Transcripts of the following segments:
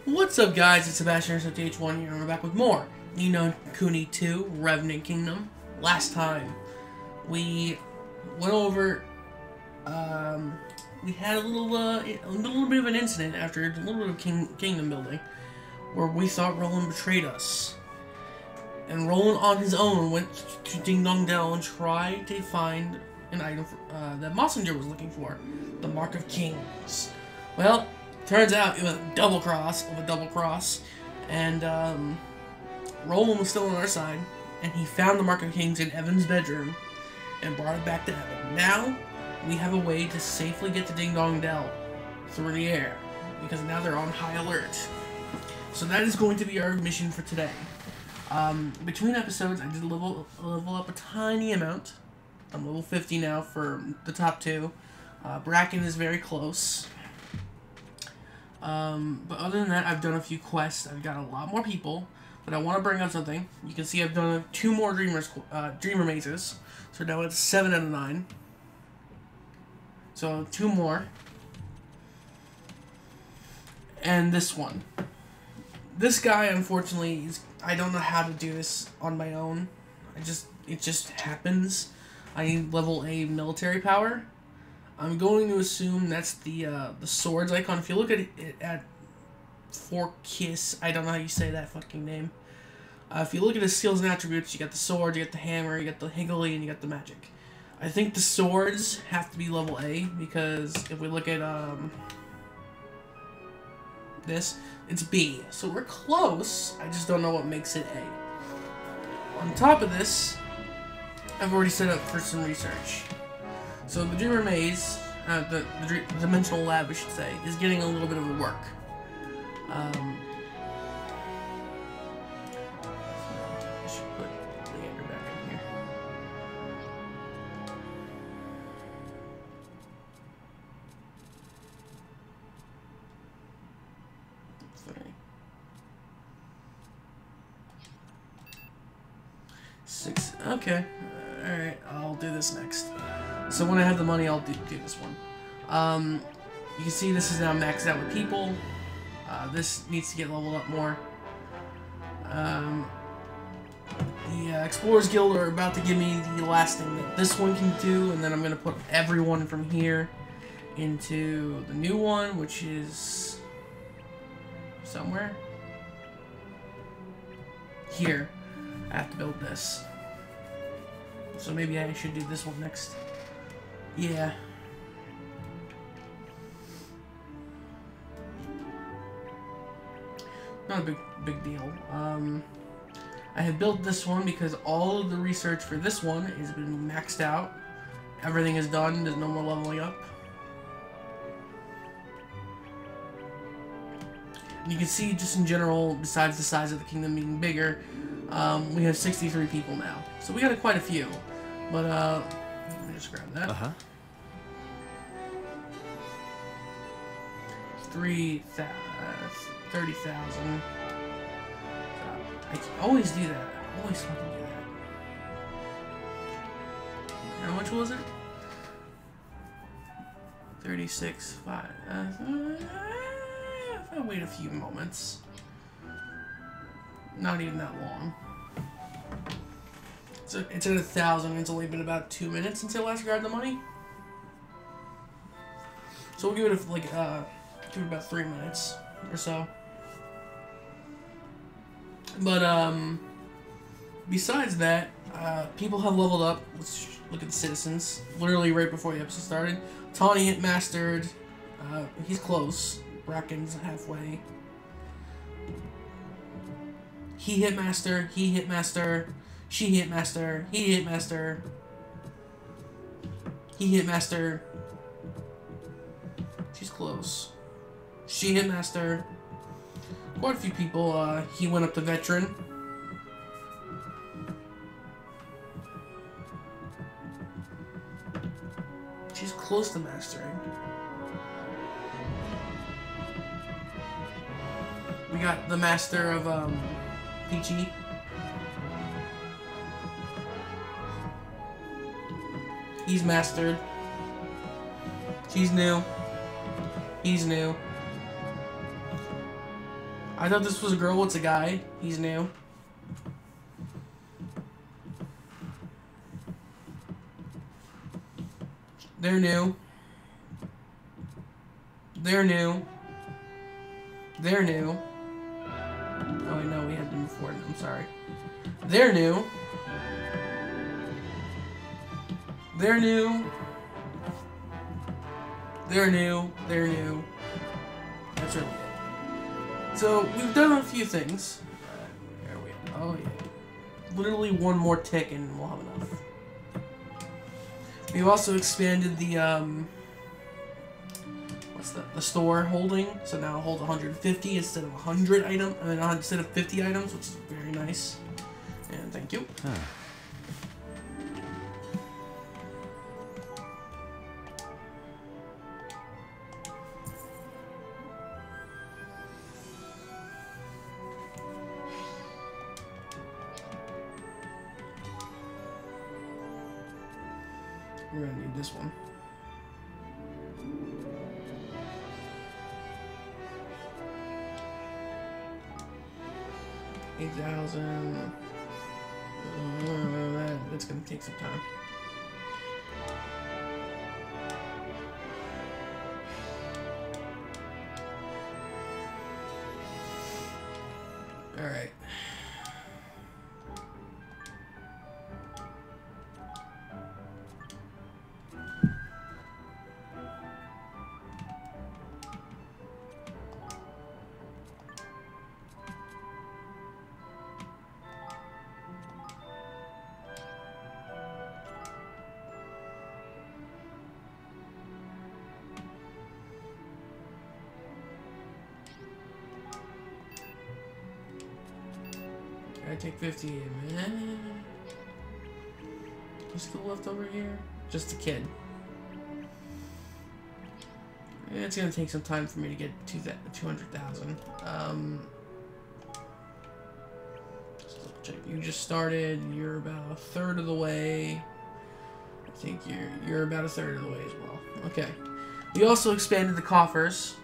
What's up, guys? It's Sebastian of TH1 here, and we're back with more Ding Dong Kuni 2 Revenant Kingdom. Last time we went over, we had a little bit of an incident after a little bit of kingdom building, where we thought Roland betrayed us, and Roland on his own went to Ding Dong Dell and tried to find an item that Mausinger was looking for, the Mark of Kings. Well, turns out it was a double cross of a double cross, and Roland was still on our side, and he found the Mark of Kings in Evan's bedroom and brought it back to Evan. Now we have a way to safely get to Ding Dong Dell through the air, because now they're on high alert. So that is going to be our mission for today. Between episodes, I did level up a tiny amount. I'm level 50 now for the top two. Bracken is very close. But other than that, I've done a few quests. I've got a lot more people, but I want to bring up something. You can see I've done 2 more Dreamer mazes, so now it's 7 out of 9. So 2 more, and this one. This guy, unfortunately, I don't know how to do this on my own. It just happens. I need level A military power. I'm going to assume that's the swords icon. If you look at it at Kiss, I don't know how you say that fucking name. If you look at his skills and attributes, you got the sword, you got the hammer, you got the higgly, and you got the magic. I think the swords have to be level A, because if we look at this, it's B. So we're close, I just don't know what makes it A. On top of this, I've already set up for some research. So the Dreamer Maze, the Dimensional Lab, I should say, is getting a little bit of a work. I should put Leander back in here. Three. 6. Okay. Alright, I'll do this next. So when I have the money, I'll do this one. You can see this is now maxed out with people. This needs to get leveled up more. The Explorers Guild are about to give me the last thing that this one can do, and then I'm going to put everyone from here into the new one, which is somewhere here. I have to build this. So maybe I should do this one next. Yeah. Not a big deal. I have built this one because all of the research for this one has been maxed out. Everything is done. There's no more leveling up. And you can see, just in general, besides the size of the kingdom being bigger, we have 63 people now. So we got quite a few. But, let me just grab that. 30,000. I always do that. I always fucking do that. How much was it? 36.5. If I wait a few moments. Not even that long. So it's at 1,000. It's only been about 2 minutes since I last grabbed the money. So we'll give it like give it about 3 minutes or so. But besides that, people have leveled up. Let's look at the citizens. Literally right before the episode started, Tawny hit mastered. He's close. Bracken's halfway. He hit master. He hit master. She hit master. He hit master. He hit master. She's close. She hit master. Quite a few people. He went up to veteran. She's close to mastering. We got the master of Peachy. He's mastered. She's new. He's new. I thought this was a girl. It's a guy. He's new. They're new. They're new. They're new. Oh, I know we had them before. I'm sorry. They're new. They're new. They're new. They're new. That's really it. So, we've done a few things. There we go. Oh, yeah. Literally one more tick and we'll have enough. We've also expanded the, what's that? The store holding. So now it holds 150 instead of 100 items. I mean, instead of 50 items, which is very nice. And thank you. Huh. We're gonna need this one. $8,000. That's gonna take some time. All right. I take 50. Who's still left over here? Just a kid. It's gonna take some time for me to get to that 200,000. Just double check. You just started. You're about a third of the way. I think you're about a third of the way as well. Okay. We also expanded the coffers.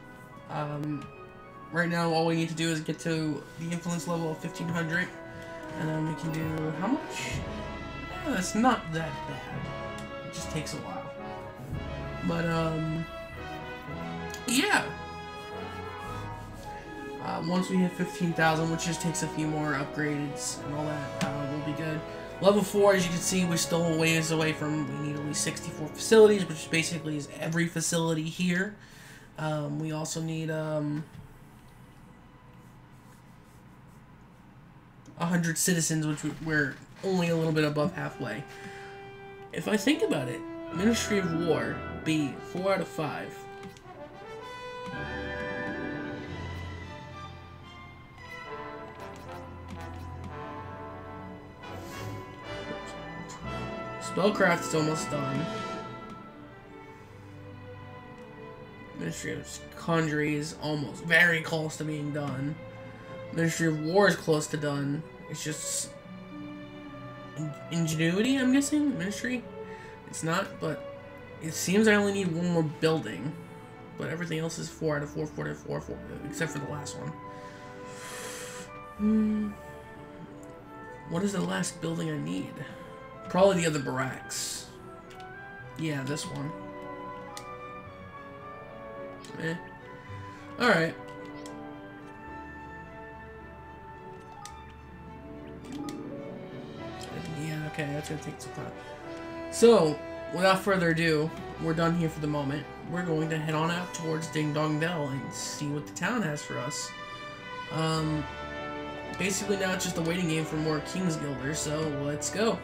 Right now, all we need to do is get to the influence level of 1500. And then we can do how much? Yeah, that's not that bad. It just takes a while. But yeah. Once we hit 15,000, which just takes a few more upgrades and all that, we'll be good. Level 4, as you can see, we're still a ways away from. We need at least 64 facilities, which basically is every facility here. We also need 100 citizens, which we're only a little bit above halfway. If I think about it, Ministry of War, B, 4 out of 5. Spellcraft is almost done. Ministry of Conjury is almost very close to being done. Ministry of War is close to done. It's just Ingenuity, I'm guessing? Ministry? It's not, but it seems I only need one more building. But everything else is 4 out of 4, 4 out of 4, 4 except for the last one. What is the last building I need? Probably the other barracks. Yeah, this one. Alright. Yeah, okay, that's gonna take some time. So, without further ado, we're done here for the moment. We're going to head on out towards Ding Dong Dell and see what the town has for us. Basically now it's just a waiting game for more King's Guilders, so let's go.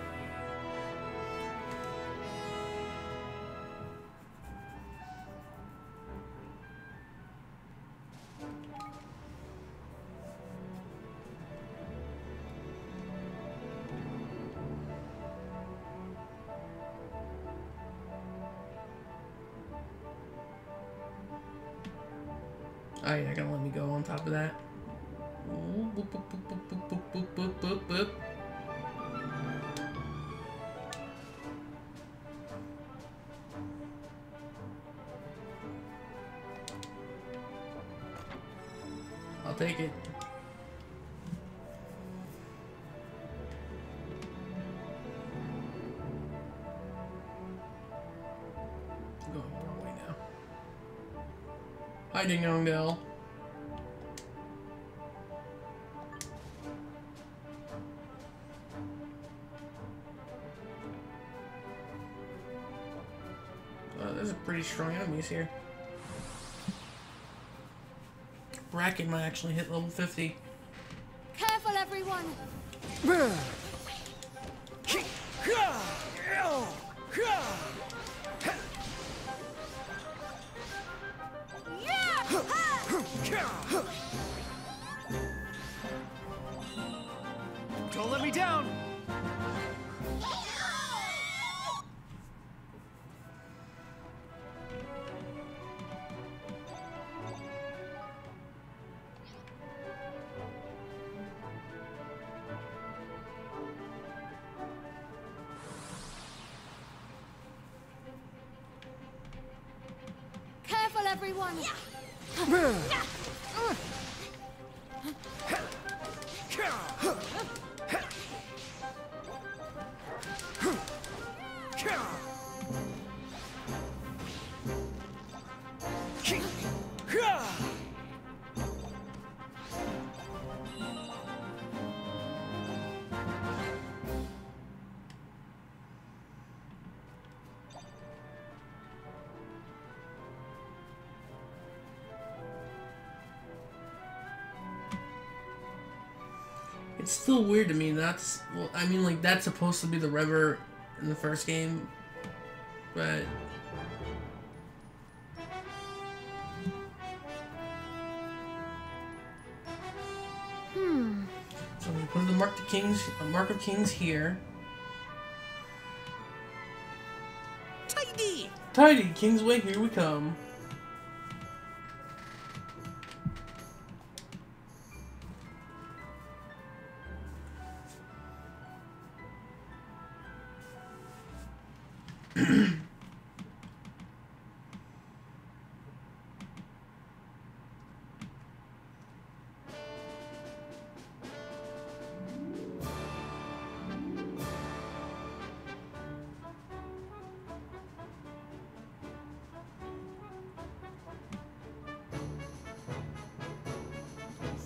Oh, you're not gonna let me go on top of that. Ooh, boop, boop, boop, boop, boop, boop, boop, boop, boop. I'll take it. Hi, Ding Dong Dell. There's a pretty strong enemies here. Bracket might actually hit level 50. Careful, everyone! Don't let me down! Careful, everyone! It's still weird to me. That's, well, I mean, like, that's supposed to be the Rever in the first game, but so we put the Mark of Kings here. Tidy! Tidy, Kingsway, here we come.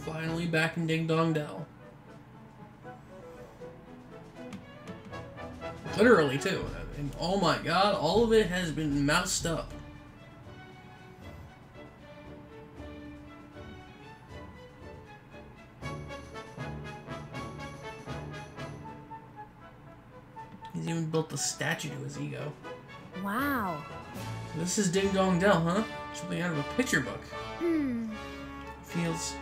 Finally back in Ding Dong Dell. Literally, too. And oh my god, all of it has been moused up. He's even built a statue to his ego. Wow. So this is Ding Dong Dell, huh? Something out of a picture book. Feels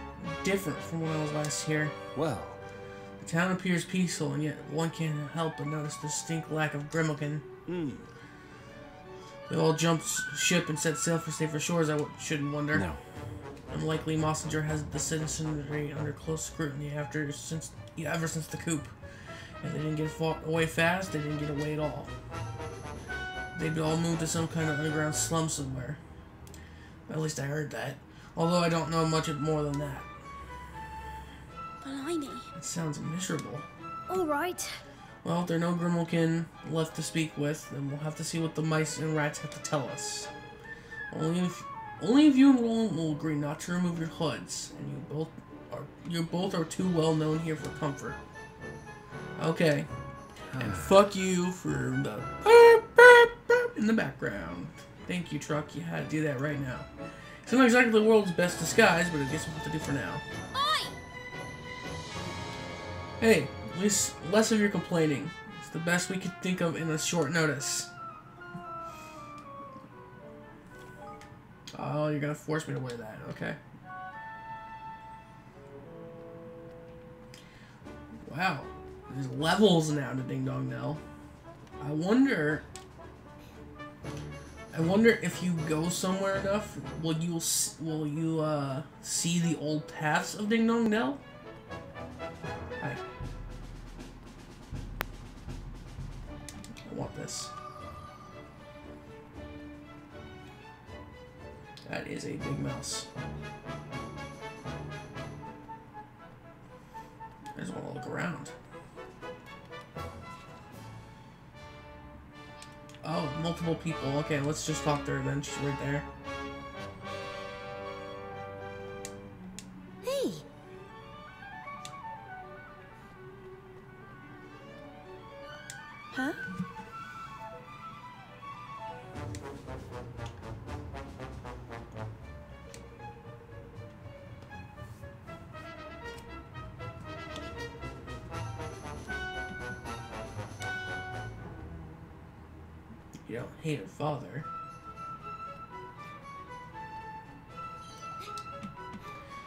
different from when I was last here. Well, The town appears peaceful, and yet one can't help but notice the distinct lack of Grimalkin. We all jumped ship and set sail for safer shores, I shouldn't wonder. no. Unlikely Mausinger has the citizenry under close scrutiny ever since the coup. If they didn't get away fast, they didn't get away at all. They'd all moved to some kind of underground slum somewhere. At least I heard that. Although I don't know much more than that. Blimey. It sounds miserable. Alright. Well, if there are no Grimalkin left to speak with, then we'll have to see what the mice and rats have to tell us. Only if you and Roland will agree not to remove your hoods, and you both are too well known here for comfort. Okay. And fuck you for the burp, burp, burp in the background. Thank you, truck. You had to do that right now. It's not exactly the world's best disguise, but I guess we'll have to do for now. Oi! Hey, at least less of your complaining. It's the best we could think of in a short notice. Oh, you're gonna force me to wear that, okay. Wow, there's levels now to Ding Dong Dell. I wonder if you go somewhere enough, will you see the old paths of Ding Dong Dell? Hi. I want this. That is a big mouse. I just want to look around. Oh, multiple people. Okay, let's just talk to her then. She's right there. You don't hate her father.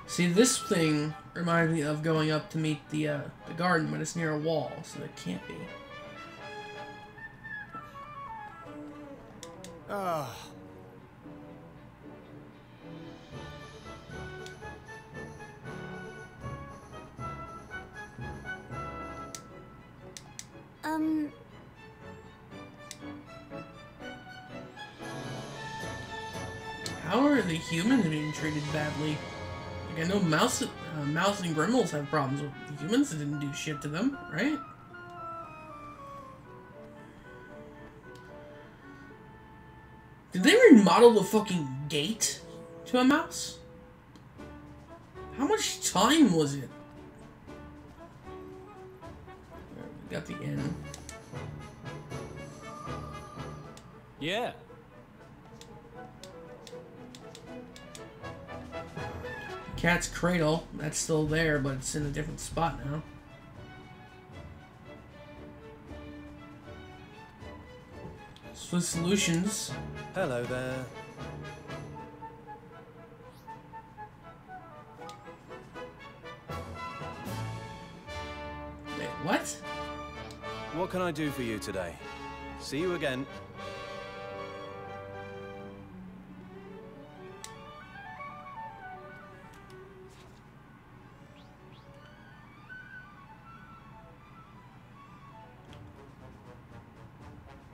See, this thing reminds me of going up to meet the garden, but it's near a wall, so that can't be. Ah. How are the humans being treated badly? Like, I know Mouse and Grimmels have problems with the humans that didn't do shit to them, right? Did they remodel the fucking gate to a mouse? How much time was it? We got the inn. Yeah. Cat's cradle, that's still there, but it's in a different spot now. Swift Solutions. Hello there. Wait, what? What can I do for you today? See you again.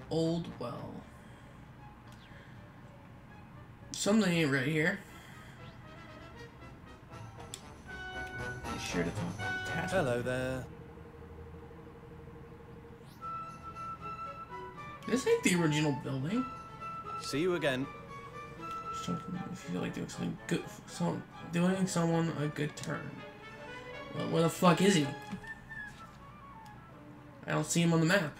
Old well. Something ain't right here. Be sure to talk to Task. Hello there. This ain't the original building. See you again. If you feel like doing something good, doing someone a good turn. Well, where the fuck is he? I don't see him on the map.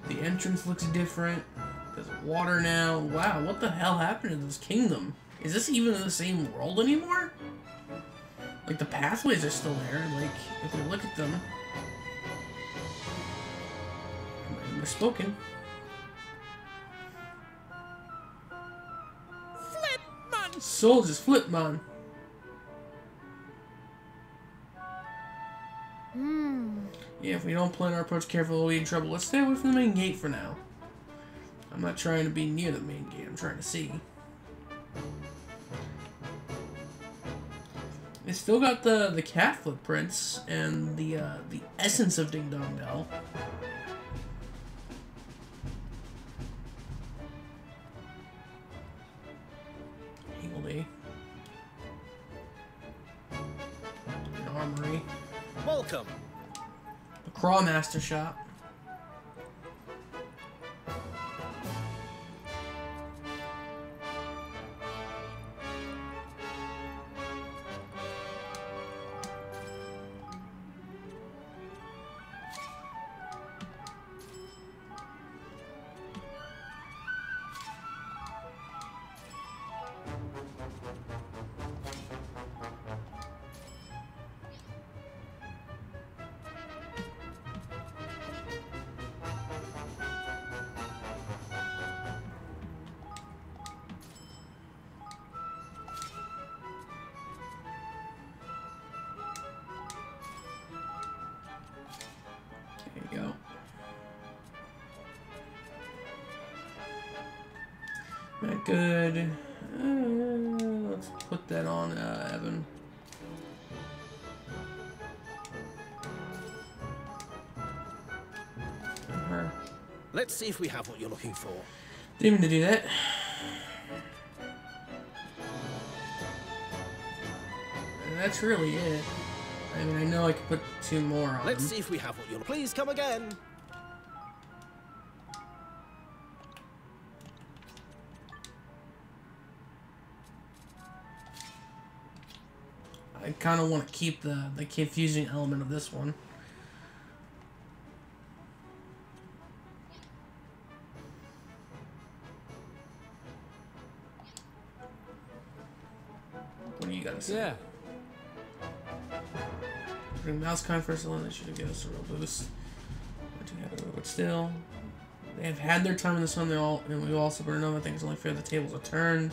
The entrance looks different. There's water now. Wow, what the hell happened to this kingdom? Is this even in the same world anymore? Like, the pathways are still there. Like, if we look at them... Am I spoken? Flip, man! Soldiers, flip, man. Yeah, if we don't plan our approach carefully, we'll be in trouble. Let's stay away from the main gate for now. I'm not trying to be near the main gate. I'm trying to see. It's still got the cat footprints and the essence of Ding Dong Dell. Higgledy. An armory. Welcome. The Crawmaster shop. There you go. Not good. Let's put that on Evan. And her. Let's see if we have what you're looking for. Didn't mean to do that. And that's really it. I mean, I know I could put 2 more on. Let's see if we have what you're... Please come again. I kind of want to keep the confusing element of this one. What do you got to say? Yeah. putting Mausinger first alone, that should have given us a real boost. But still, they have had their time in the sun. And we also better know. I think it's only fair the tables are turned.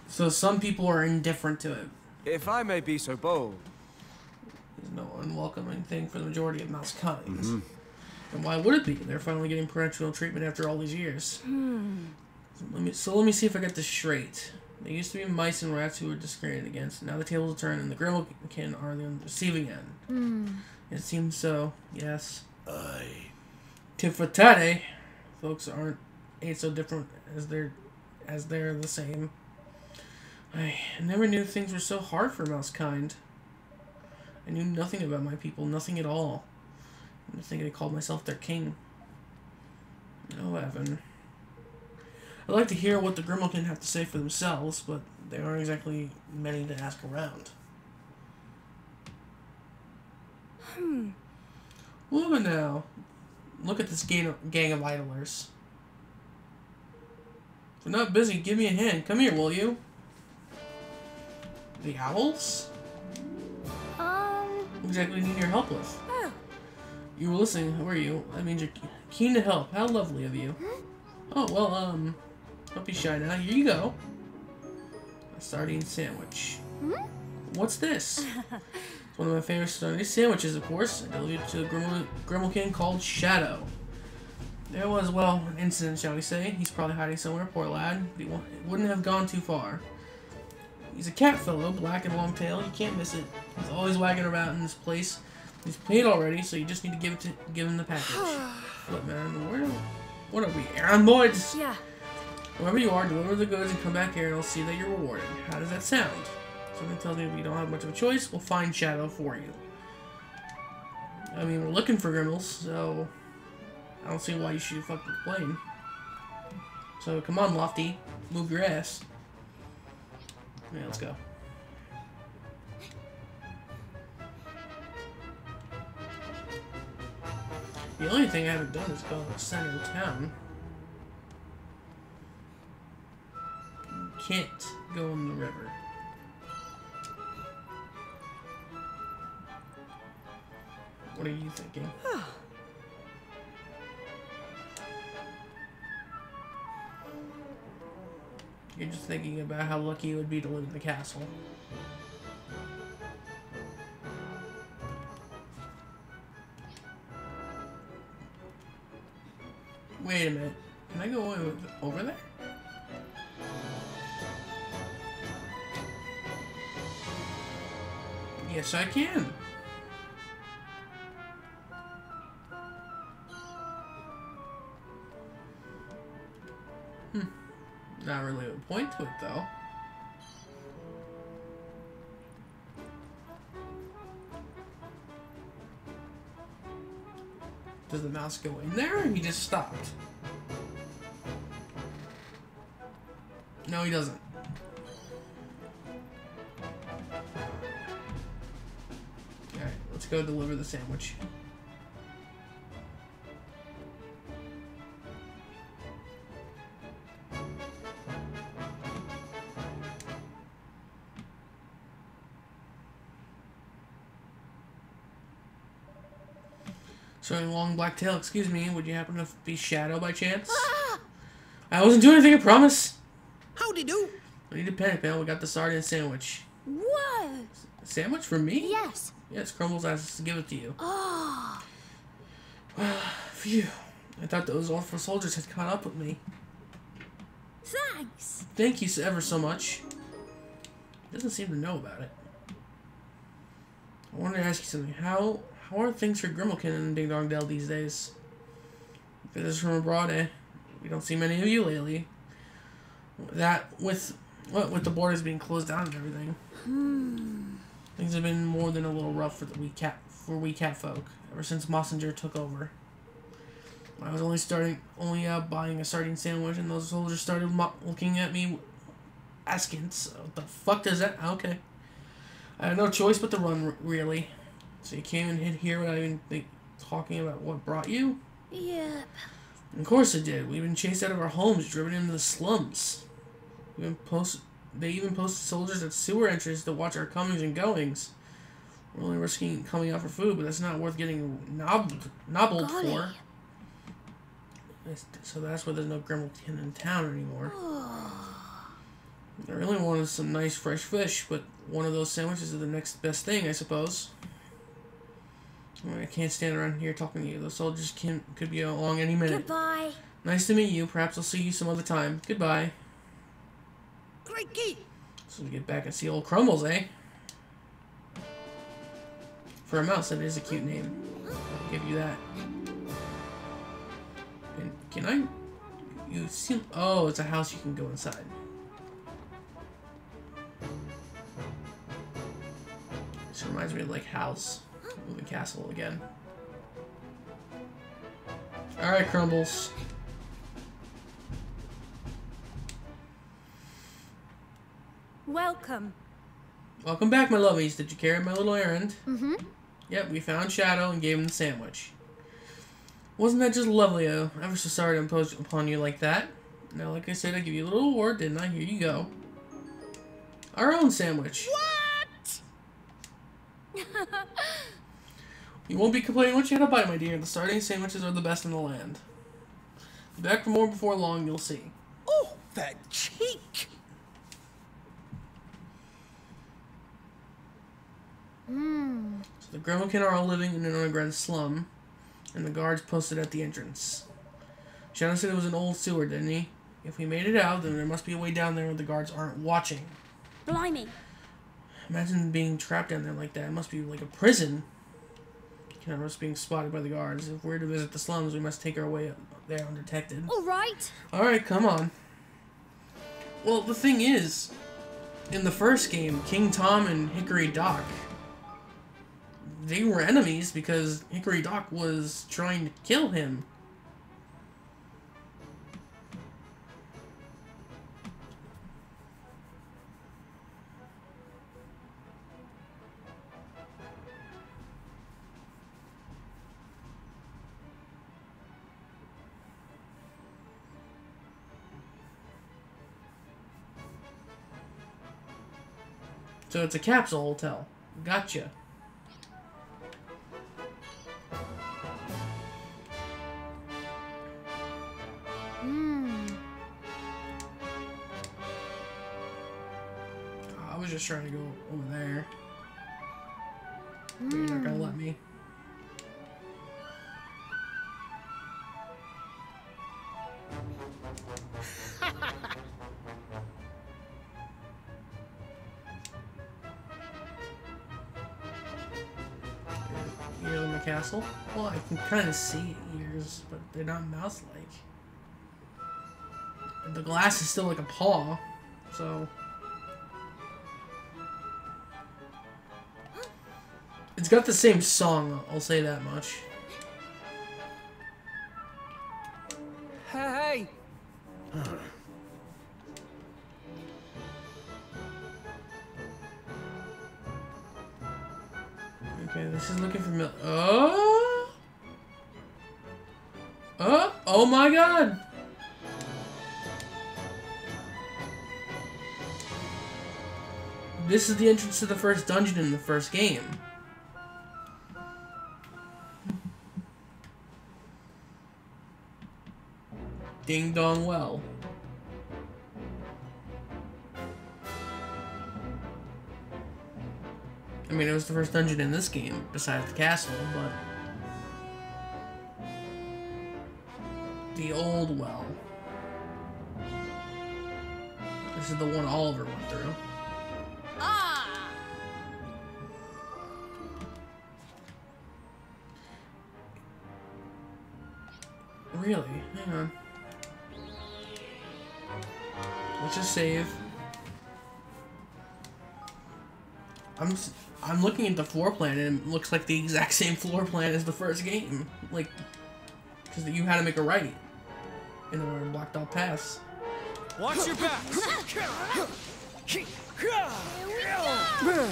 So some people are indifferent to it. If I may be so bold. There's no unwelcoming thing for the majority of mouse kinds. And why would it be? They're finally getting parental treatment after all these years. So let me see if I get this straight. There used to be mice and rats who were discriminated against. Now the tables are turned and the Grimalkin are on the receiving end. It seems so, yes. Aye. Tit for tat, folks ain't so different as they're the same. I never knew things were so hard for mouse kind. I knew nothing about my people, nothing at all. I think I called myself their king. Oh, Evan. I'd like to hear what the Grimalkin have to say for themselves, but there aren't exactly many to ask around. Well, now, look at this gang of idlers. If you're not busy, give me a hand. Come here, will you? The owls? What exactly need your help with? You were listening. Who are you? That means you're keen to help. How lovely of you. Oh, well, don't be shy now. Here you go. A sardine sandwich. What's this? It's one of my favorite sardine sandwiches, of course. I delivered it to a Grimalkin called Shadow. There was, well, an incident, shall we say. He's probably hiding somewhere, poor lad. But he wouldn't have gone too far. He's a cat fellow, black and long tail. You can't miss it. He's always wagging around in this place. He's paid already, so you just need to give him the package. Look, man, what are we, errand boys? Yeah. Wherever you are, deliver the goods and come back here and I'll see that you're rewarded. How does that sound? Something tells me if you don't have much of a choice, we'll find Shadow for you. I mean, we're looking for Grimmels, so I don't see why you should fucking complain. So come on, Lofty, move your ass. Yeah, let's go. The only thing I haven't done is go to the center of town. You can't go in the river. What are you thinking? You're just thinking about how lucky it would be to live in the castle. Wait a minute. Can I go over there? Yes, I can. Not really a point to it, though. Does the mouse go in there, or he just stopped? No, he doesn't. Alright, let's go deliver the sandwich. Sorry, long black tail, excuse me, would you happen to be Shadow by chance? I wasn't doing anything, I promise. Howdy do. No need to panic, man. We got the sardine sandwich. Whoa! A sandwich for me? Yes. Yes, Crumbles asked us to give it to you. Oh. Phew. I thought those awful soldiers had caught up with me. Thanks. Thank you ever so much. He doesn't seem to know about it. I wanted to ask you something. How are things for Grimalkin and Ding Dong Dell these days? Visitors from abroad, eh? We don't see many of you lately. That, with the borders being closed down and everything. Things have been more than a little rough for we cat folk ever since Mausinger took over. I was only out buying a sardine sandwich, and those soldiers started looking at me, asking, so "What the fuck does that?" Okay, I had no choice but to run, really. So you came and hid here without even talking about what brought you? Yep. Of course it did. We've been chased out of our homes, driven into the slums. They even posted soldiers at sewer entrances to watch our comings and goings. We're only risking coming out for food, but that's not worth getting nobbled for. So that's why there's no Grimmleton in town anymore. I really wanted some nice fresh fish, but one of those sandwiches is the next best thing, I suppose. I can't stand around here talking to you. Those soldiers could be along any minute. Goodbye. Nice to meet you. Perhaps I'll see you some other time. Goodbye. Crikey! So we get back and see old Crumbles, eh? For a mouse, that is a cute name. I'll give you that. And can I? You see? Oh, it's a house you can go inside. This reminds me of like House, moving castle again. All right, Crumbles. Welcome. Welcome back, my lovies. Did you carry my little errand? Mm-hmm. Yep, we found Shadow and gave him the sandwich. Wasn't that just lovely? I'm ever so sorry to impose upon you like that. Now, like I said, I give you a little award, didn't I? Here you go. Our own sandwich. What? You won't be complaining once you had a bite, my dear. The sardine sandwiches are the best in the land. Be back for more before long, you'll see. Oh, that cheek! Mmm. So the Gremlin are all living in an underground slum, and the guards posted at the entrance. Shadow said it was an old sewer, didn't he? If we made it out, then there must be a way down there where the guards aren't watching. Blimey. Imagine being trapped down there like that. It must be like a prison. Can't risk being spotted by the guards. If we're to visit the slums, we must take our way up there undetected. All right. Alright, come on. Well, the thing is, in the first game, King Tom and Hickory Dock, they were enemies because Hickory Dock was trying to kill him. So it's a capsule hotel. Gotcha. I was just trying to go over there. But you're not gonna let me. Ears in the castle? Well, I can kind of see ears, but they're not mouse-like. And the glass is still like a paw, so... It's got the same song, I'll say that much. Hey! Okay, this is looking familiar. Oh! Oh! Oh my god! This is the entrance to the first dungeon in the first game. Ding Dong Well. I mean, it was the first dungeon in this game, besides the castle, but... The old well. This is the one Oliver went through. Ah. Really? Hang on. Let's just save. I'm looking at the floor plan and it looks like the exact same floor plan as the first game. Like, because you had to make a right in order to block off pass. Watch your back! Here we go.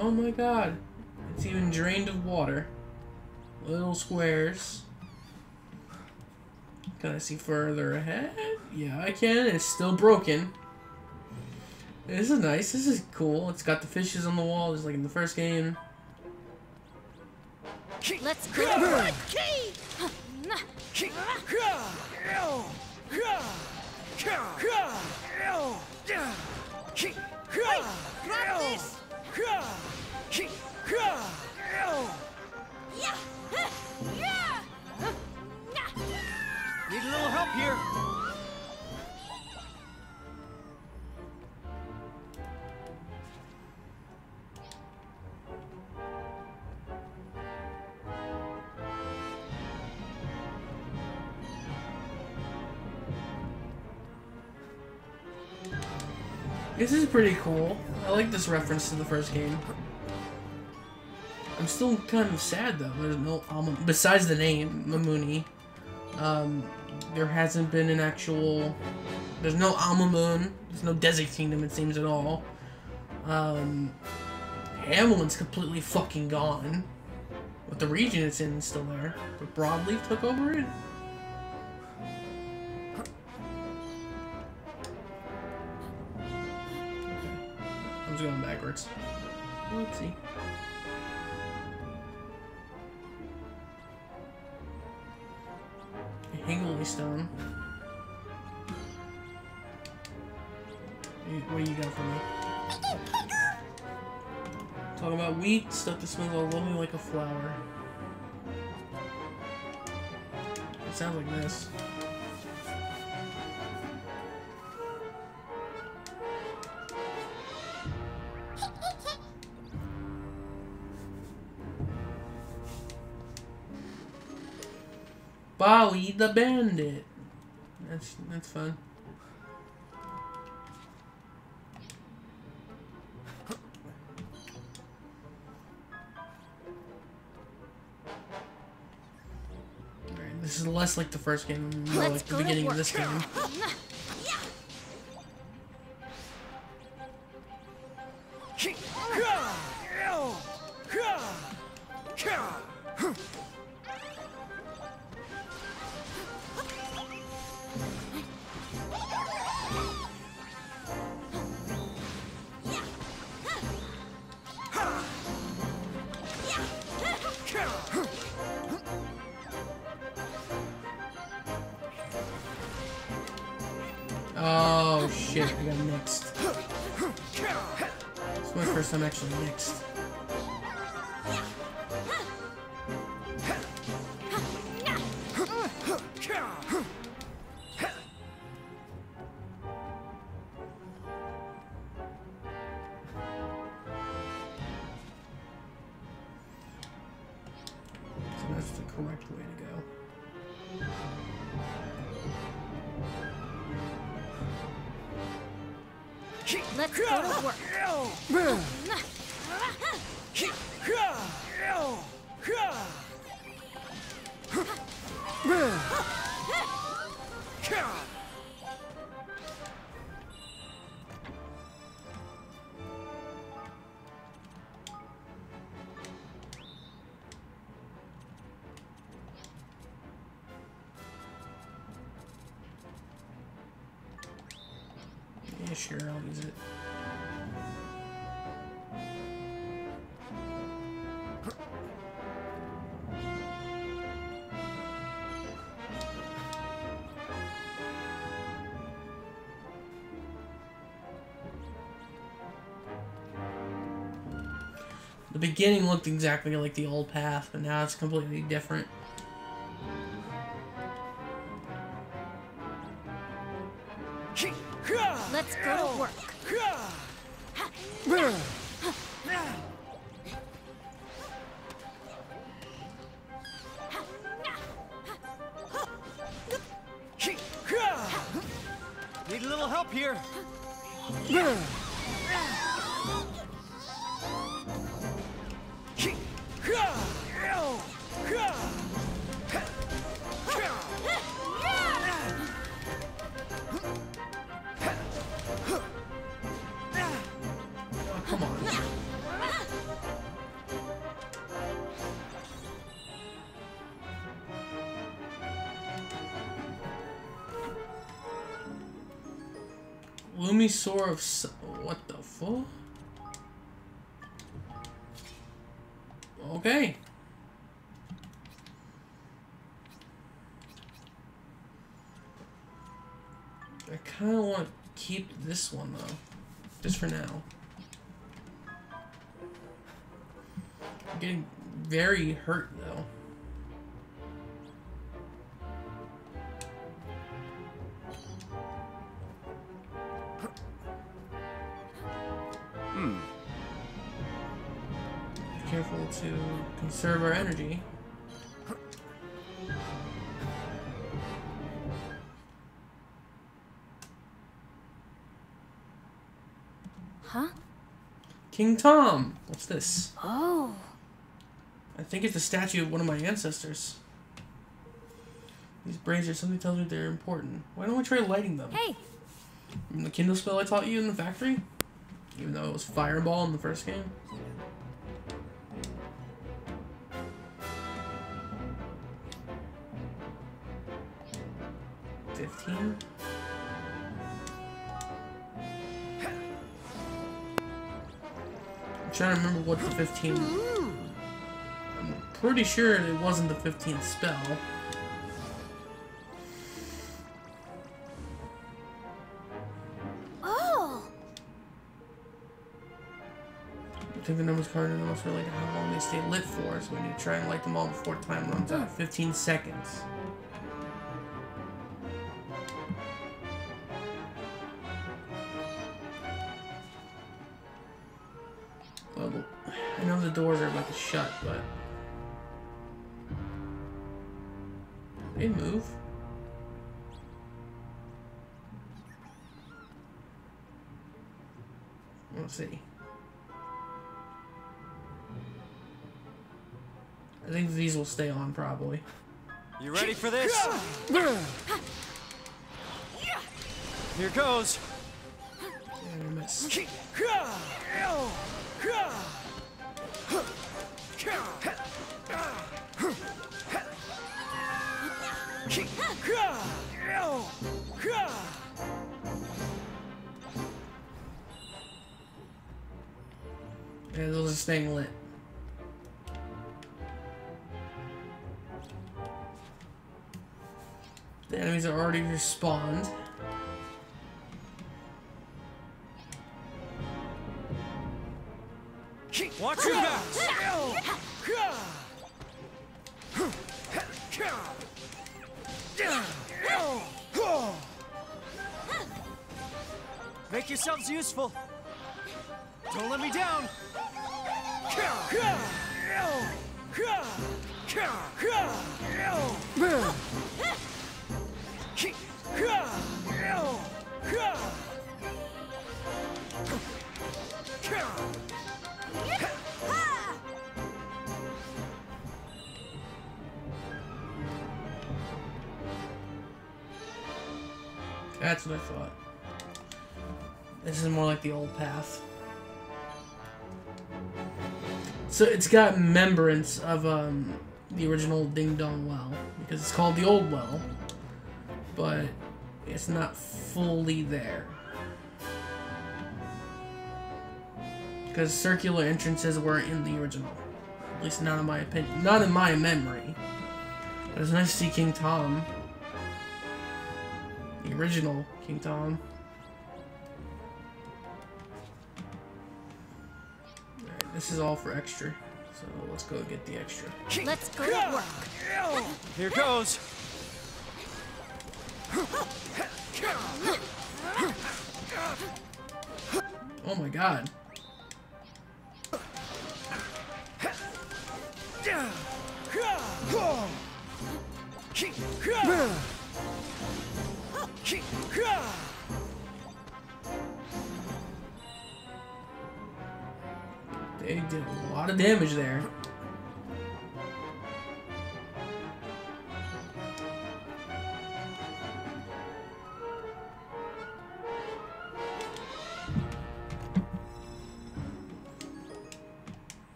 Oh my god. It's even drained of water. Little squares. Can I see further ahead? Yeah, I can. It's still broken. This is nice. This is cool. It's got the fishes on the wall, just like in the first game. Let's go. Grab this. Need a little help here. This is pretty cool. I like this reference to the first game. I'm still kind of sad though. There's no besides the name Mamuni. There hasn't been an actual. There's no Alma-Moon. There's no Desert Kingdom. It seems at all. Hamelin's completely fucking gone. But the region it's in is still there. But Broadleaf took over it. I was going backwards. Oopsie. Hingley Stone. What do you got for me? Talking about wheat, stuff that smells all lovely like a flower. It sounds like this. Bowie the Bandit. That's fun. Alright, this is less like the first game, more like the beginning of this game. Oh shit, I got mixed. It's my first time actually mixed. So that's the correct way to go. Let's go to work. Yeah, sure, I'll use it. The beginning looked exactly like the old path, but now it's completely different. Let's go to work. Need a little help here. Gloomy Sore of... What the fuck? Okay. I kind of want to keep this one, though. Just for now. I'm getting very hurt, though. Be careful to conserve our energy. Huh? King Tom! What's this? Oh. I think it's a statue of one of my ancestors. These braids are something tells me they're important. Why don't we try lighting them? Hey. Remember the Kindle spell I taught you in the factory? Even though it was Fireball in the first game? $15? I'm trying to remember what the 15... I'm pretty sure it wasn't the 15th spell. Oh. I think the numbers card and also like how long they stay lit for, so we need to try and light them all before time runs out. 15 seconds. Well, I know the doors are about to shut, but they move. Let's see. I think these will stay on, probably. You ready for this? Here goes. And I miss. And those are staying lit. The enemies are already respawned. Watch your backs. Make yourselves useful. Don't let me down. That's what I thought. This is more like the old path. So it's got remembrance of the original Ding Dong Well, because it's called the Old Well, but it's not fully there. Because circular entrances weren't in the original. At least not in my opinion. Not in my memory. But it's nice to see King Tom. The original King Tom. Alright, this is all for extra. So let's go get the extra. Let's go to work. Here goes. Oh my god. They did a lot of damage there.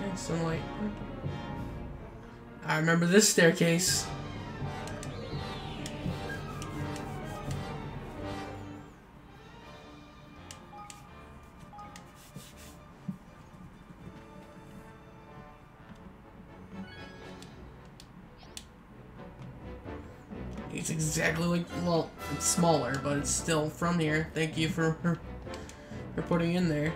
Okay, sunlight. I remember this staircase. It's exactly like, well, it's smaller, but it's still from here. Thank you for putting in there.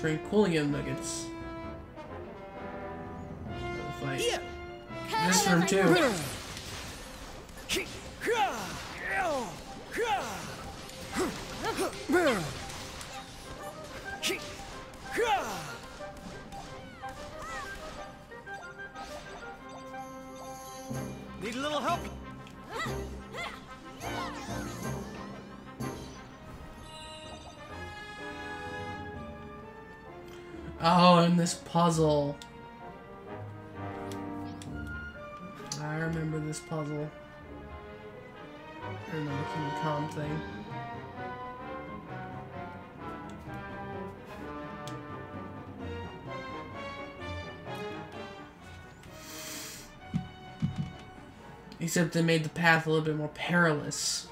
Tranquilium nuggets. Fight. This room too. Need a little help? Oh, and this puzzle. I remember this puzzle. I remember the King Tom thing. Except they made the path a little bit more perilous.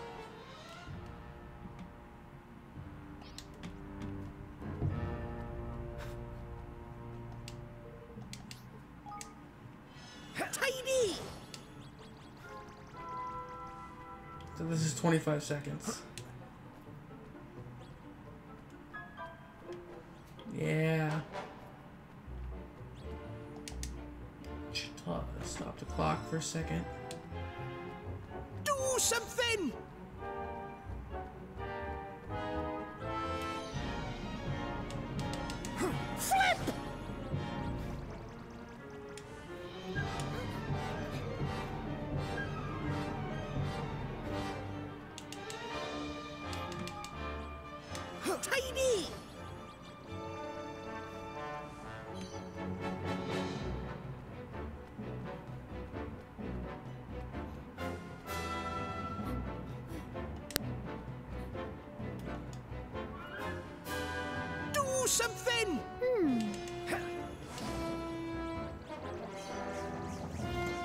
Tiny! So this is 25 seconds. Yeah. Stop the clock for a second. Do something! Flip! Tiny! Do something!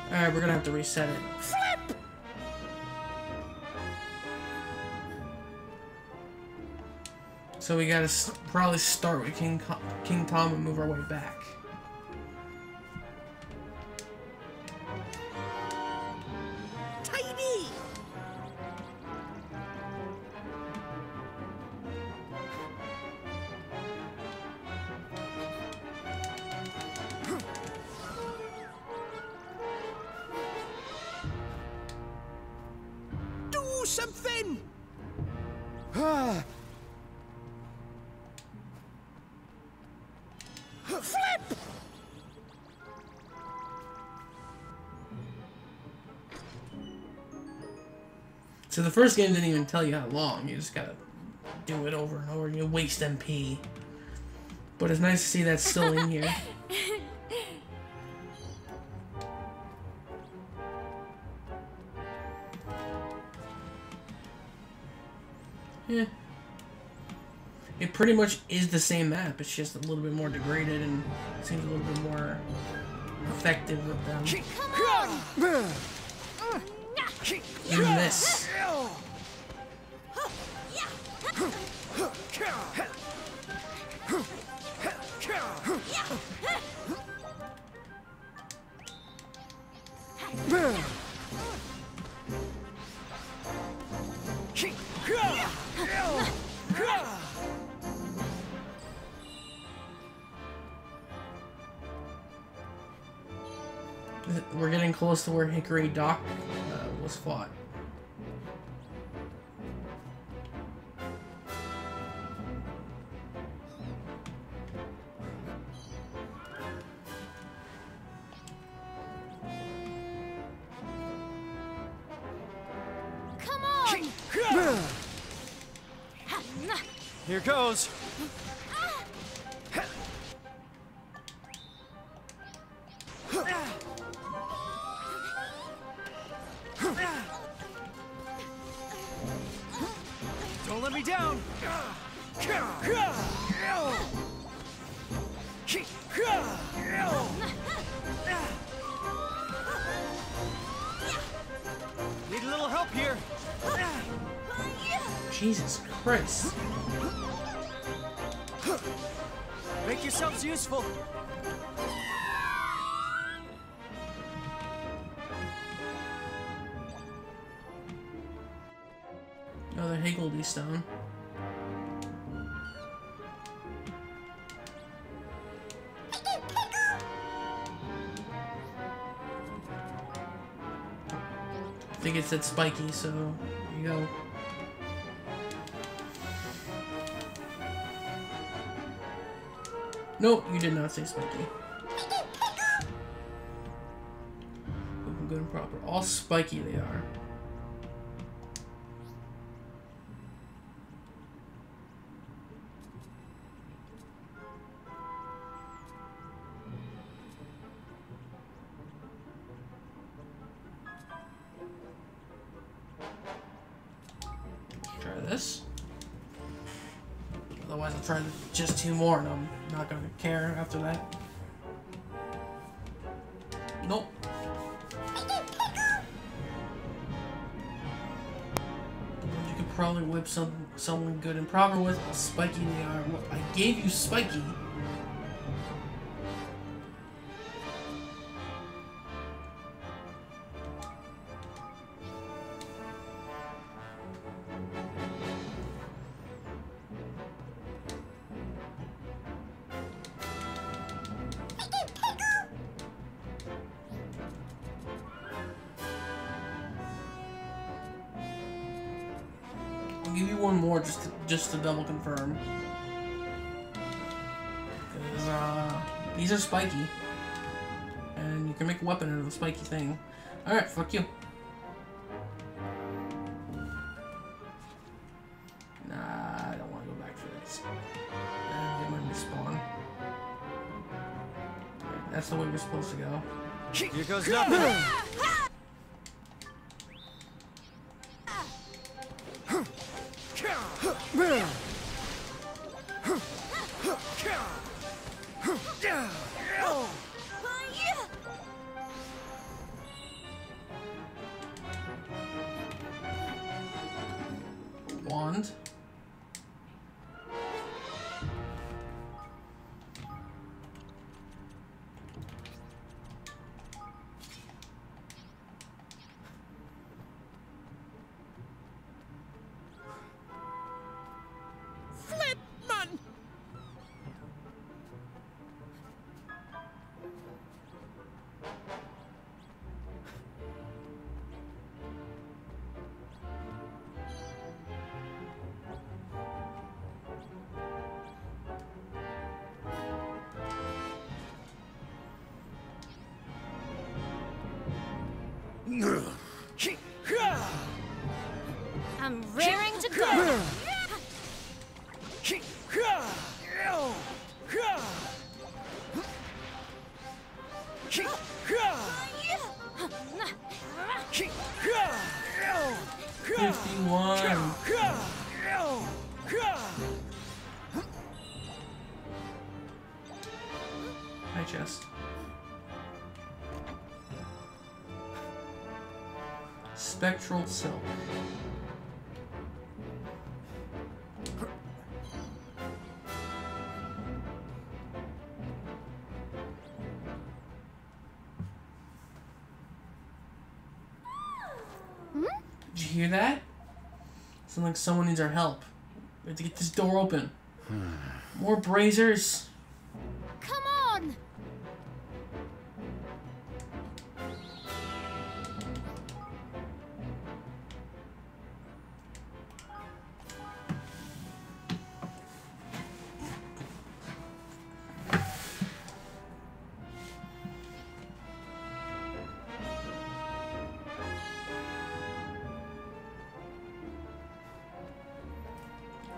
Alright, we're gonna have to reset it. Flip! So we gotta probably start with King Tom and move our way back. Tiny! Do something! Flip! So the first game didn't even tell you how long. You just gotta do it over and over. You waste MP. But it's nice to see that's still in here. Yeah. It pretty much is the same map. It's just a little bit more degraded and seems a little bit more effective with them. Even this. We're getting close to where Hickory Dock was fought. Come on! Here goes. Don't let me down. Need a little help here. Jesus Christ. Make yourselves useful. Another Higgledy stone. I think it said spiky, so there you go. Nope, you did not say spiky. Looking good and proper. All spiky they are. Try this. Otherwise I'll try just 2 more and I'm not gonna care after that. Nope. You could probably whip someone good and proper with how spiky they are. Well, I gave you spiky. I'll give you one more just to double confirm. Because these are spiky. And you can make a weapon out of a spiky thing. Alright, fuck you. Nah, I don't want to go back for this. Get my respawn. Right, that's the way we're supposed to go. Here goes nothing. Wand. Flip, man! I'm raring to go. Hi, chest. Spectral silk. Did you hear that? Sounds like someone needs our help. We have to get this door open. More braziers. Come on.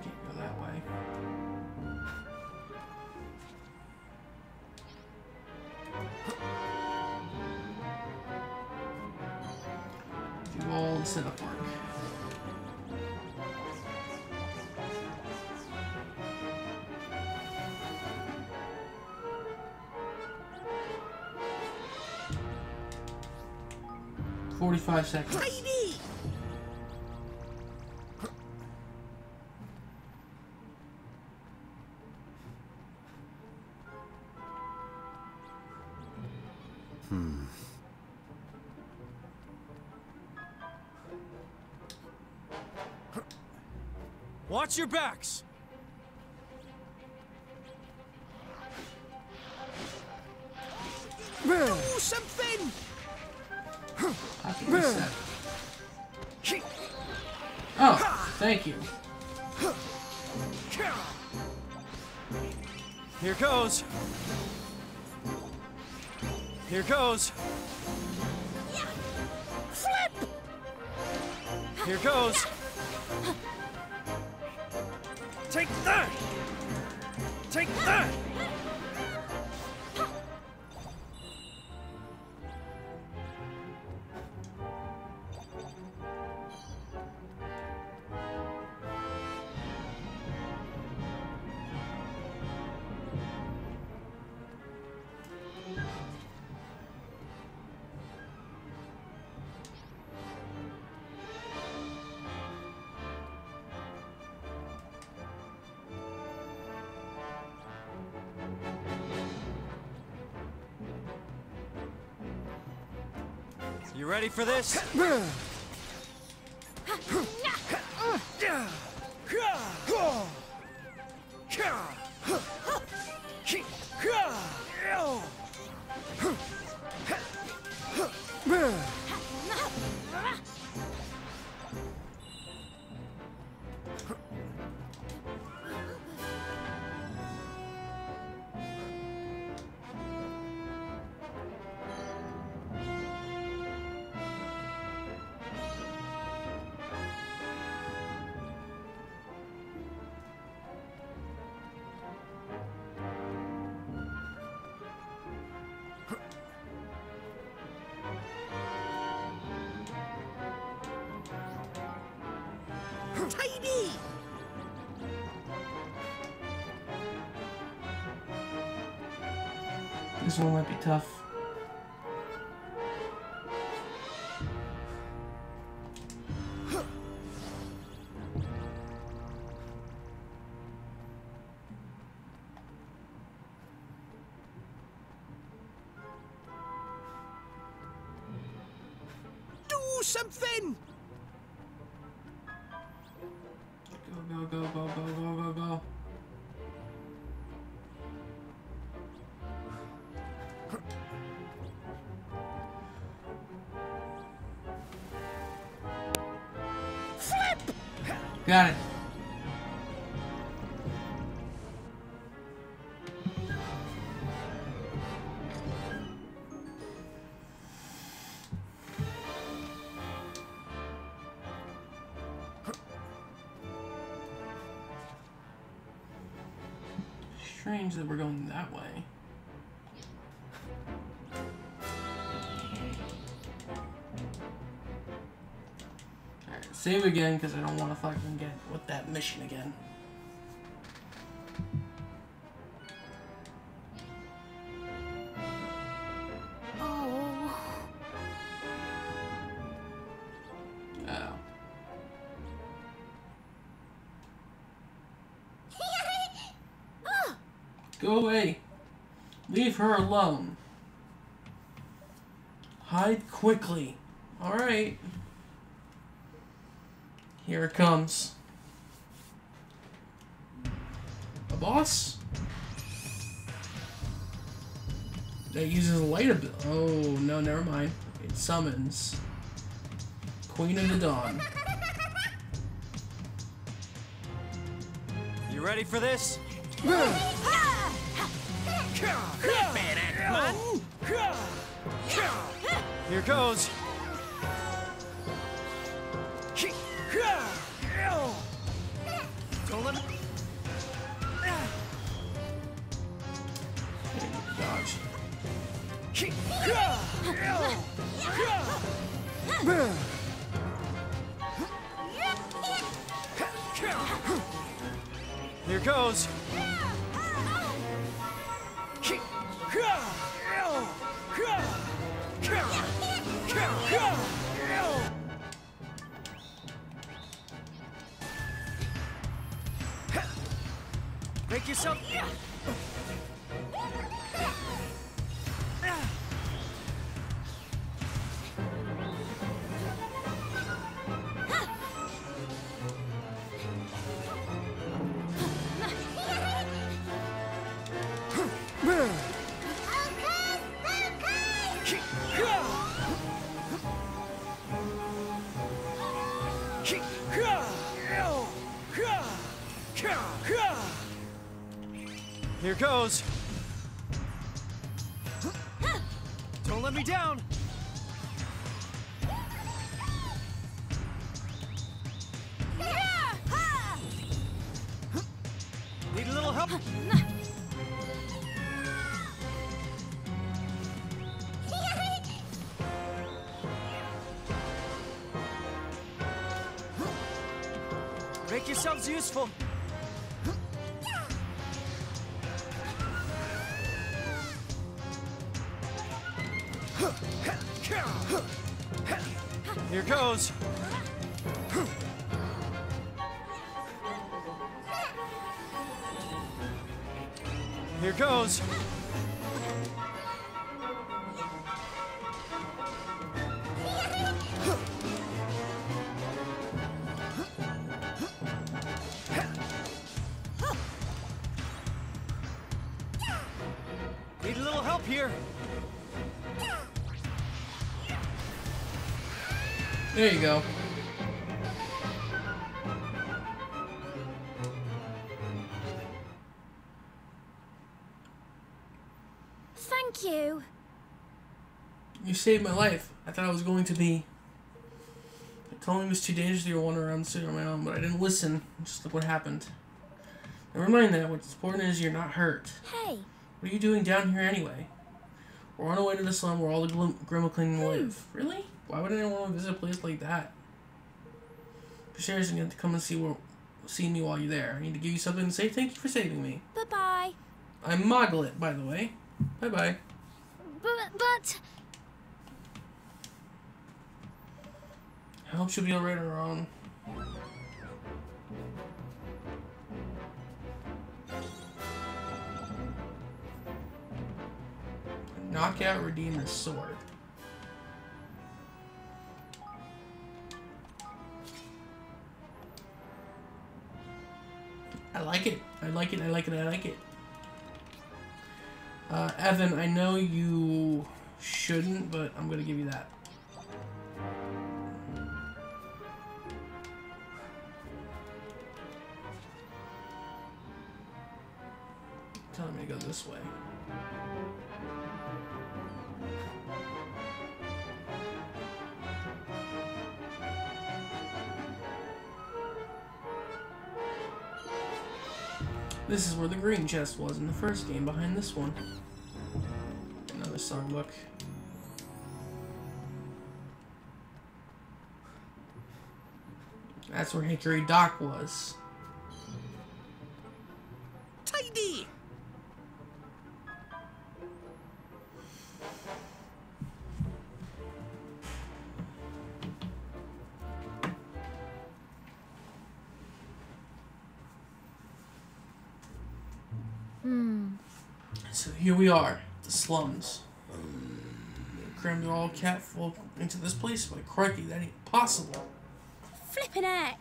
Can't go that way. Do all the setup work. 45 seconds. Tidy! Watch your backs! Do something! I can reset. Oh, thank you. Here goes. Here goes. Flip! Here goes. Take that! Take that! You ready for this? Tidy! This one might be tough. Do something! Go, go, go, go, go, go, go. Flip! Got it. Strange that we're going that way. Alright, save again because I don't want to fucking get with that mission again. Oh. Oh. Go away. Leave her alone. Hide quickly. Alright. Here it comes. A boss? That uses light ability. Oh, no, never mind. It summons Queen of the Dawn. You ready for this? Here goes. Don't let him... Dodge. Here goes. Make yourself... Here goes. Don't let me down. Need a little help? Make yourselves useful. Here goes. Here goes. Need a little help here. There you go. Thank you. You saved my life. I thought I was going to be. They told me it was too dangerous to wander around the city on my own, but I didn't listen. Just look what happened. Never mind that. What's important is you're not hurt. Hey. What are you doing down here anyway? We're on our way to the slum where all the Grimmel live. Really? Why would anyone want to visit a place like that? Sherry's going to have to come and see me while you're there. I need to give you something to say. Thank you for saving me. Bye-bye. I'm Moglet, by the way. Bye-bye. But... I hope she'll be alright on her own. Knockout, redeem the sword. I like it. I like it. I like it. I like it. Evan, I know you shouldn't, but I'm gonna give you that. Telling me to go this way. This is where the green chest was in the first game, behind this one. Another songbook. That's where Hickory Dock was. Tidy! So here we are, the slums. Crammed it all catfolk into this place, but crikey, that ain't possible. Flippin' heck.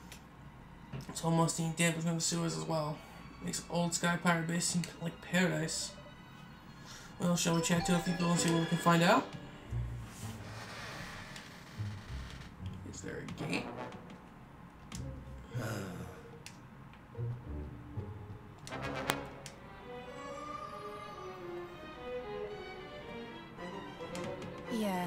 It's almost ain't damp between the sewers as well. Makes old Sky Pirate Base seem like paradise. Well, shall we chat to a few people and see what we can find out? Is there a gate? Yeah.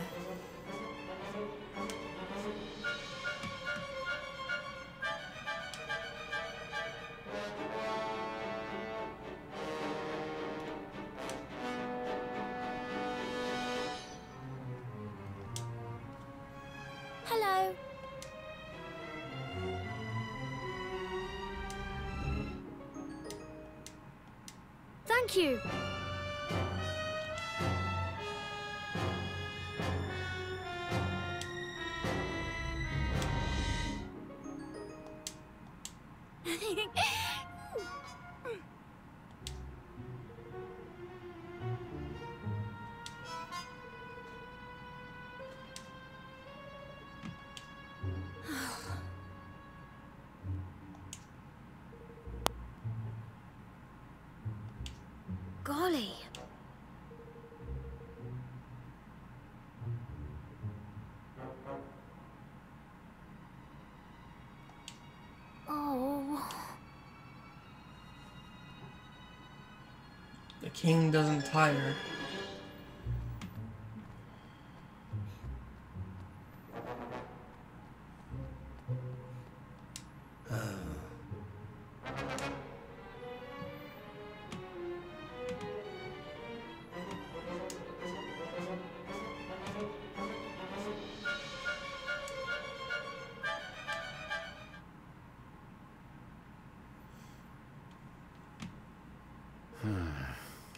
Hello. Thank you. golly. Oh. The king doesn't tire.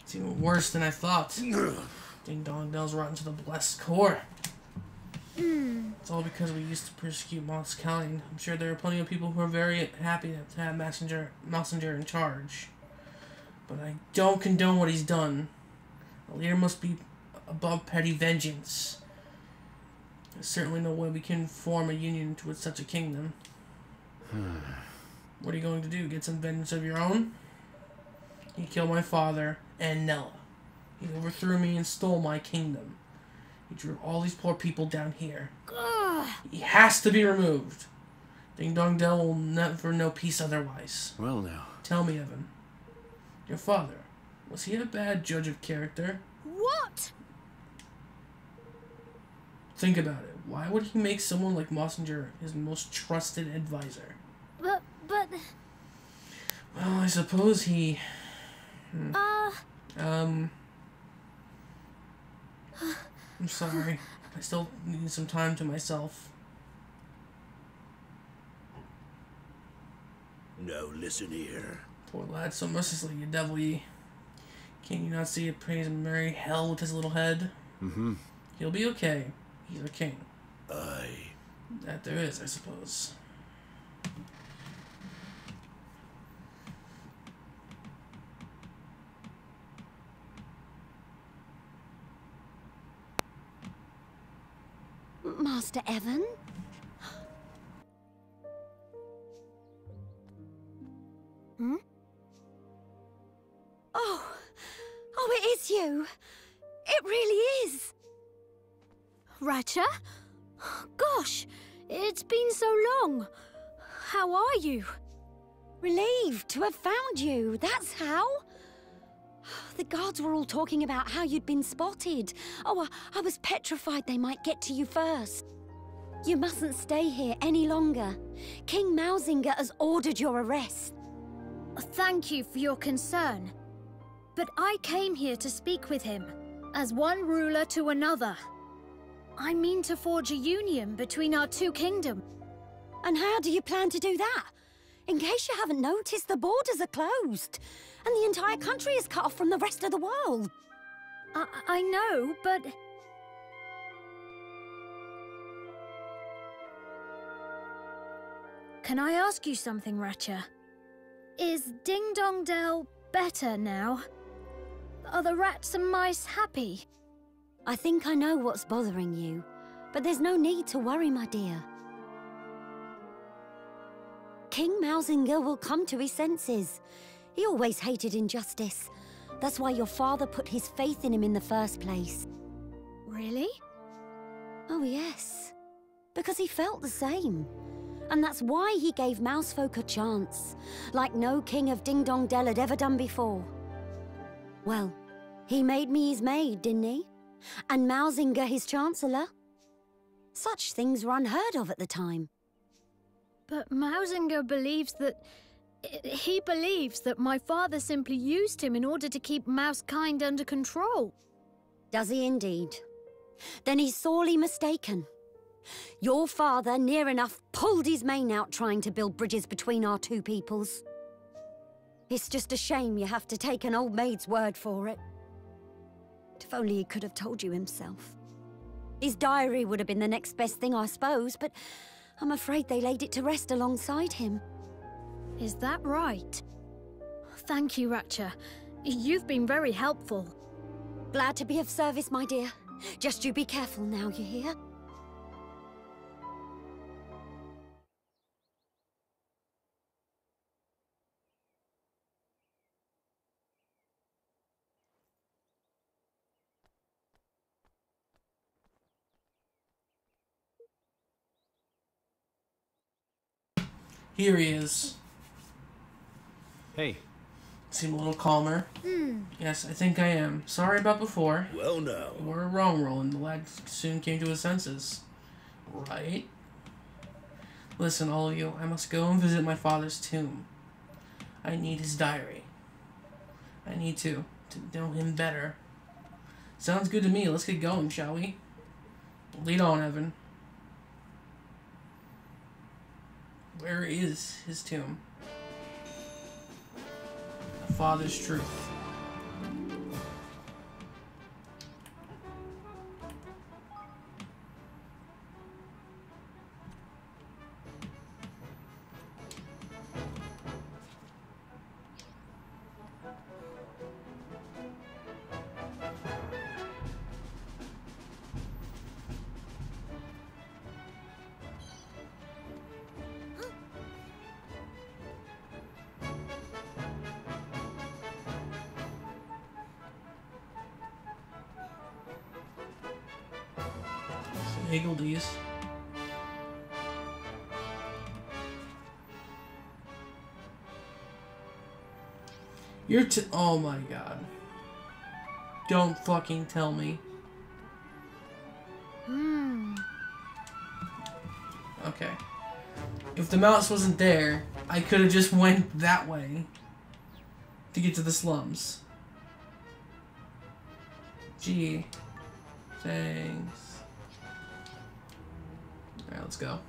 It's even worse than I thought. Ding Dong Dell's rotten to the blessed core. It's all because we used to persecute mankind. I'm sure there are plenty of people who are very happy to have Mausinger in charge. But I don't condone what he's done. A leader must be above petty vengeance. There's certainly no way we can form a union with such a kingdom. What are you going to do? Get some vengeance of your own? He killed my father and Nella. He overthrew me and stole my kingdom. He drew all these poor people down here. Ugh. He has to be removed. Ding Dong Dell will never know peace otherwise. Well now. Tell me, Evan. Your father, was he a bad judge of character? What? Think about it. Why would he make someone like Mausinger his most trusted advisor? But... Well, I suppose he... I'm sorry. I still need some time to myself. Now listen here. Poor lad, so mercilessly, you devil ye. Can you not see it prays and merry hell with his little head? Mm-hmm. He'll be okay. He's a king. Aye. That there is, I suppose. Master Evan? Hmm? Oh, it is you. It really is. Ratcha? Gosh, it's been so long. How are you? Relieved to have found you, that's how. The guards were all talking about how you'd been spotted. Oh, I was petrified they might get to you first. You mustn't stay here any longer. King Mausinger has ordered your arrest. Thank you for your concern. But I came here to speak with him, as one ruler to another. I mean to forge a union between our two kingdoms. And how do you plan to do that? In case you haven't noticed, the borders are closed, and the entire country is cut off from the rest of the world. I know, but... Can I ask you something, Ratcha? Is Ding Dong Dell better now? Are the rats and mice happy? I think I know what's bothering you, but there's no need to worry, my dear. King Mausinger will come to his senses. He always hated injustice. That's why your father put his faith in him in the first place. Really? Oh, yes. Because he felt the same. And that's why he gave Mousefolk a chance, like no king of Ding Dong Dell had ever done before. Well, he made me his maid, didn't he? And Mausinger his chancellor. Such things were unheard of at the time. But Mausinger believes that... He believes that my father simply used him in order to keep Mousekind under control. Does he indeed? Then he's sorely mistaken. Your father, near enough, pulled his mane out trying to build bridges between our two peoples. It's just a shame you have to take an old maid's word for it. If only he could have told you himself. His diary would have been the next best thing, I suppose, but I'm afraid they laid it to rest alongside him. Is that right? Thank you, Ratcha. You've been very helpful. Glad to be of service, my dear. Just you be careful now, you hear? Here he is. Hey, Seem a little calmer. Yes, I think I am. Sorry about before. Well, now. You were wrong, Roland. The lad soon came to his senses. Right? Listen, all of you, I must go and visit my father's tomb. I need his diary. I need to know him better. Sounds good to me. Let's get going, shall we? Lead on, Evan. Where is his tomb? The father's truth. Higgledies. You're oh my god. Don't fucking tell me. Okay. If the mouse wasn't there, I could have just went that way to get to the slums. Gee. Thanks. Alright, let's go.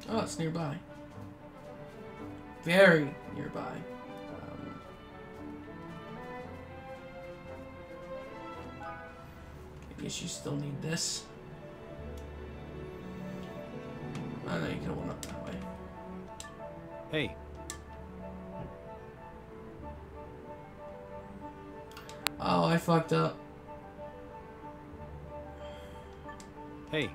Oh, it's nearby. Very nearby. I guess you still need this. I know you could have went up that way. hey, Oh, I fucked up. hey.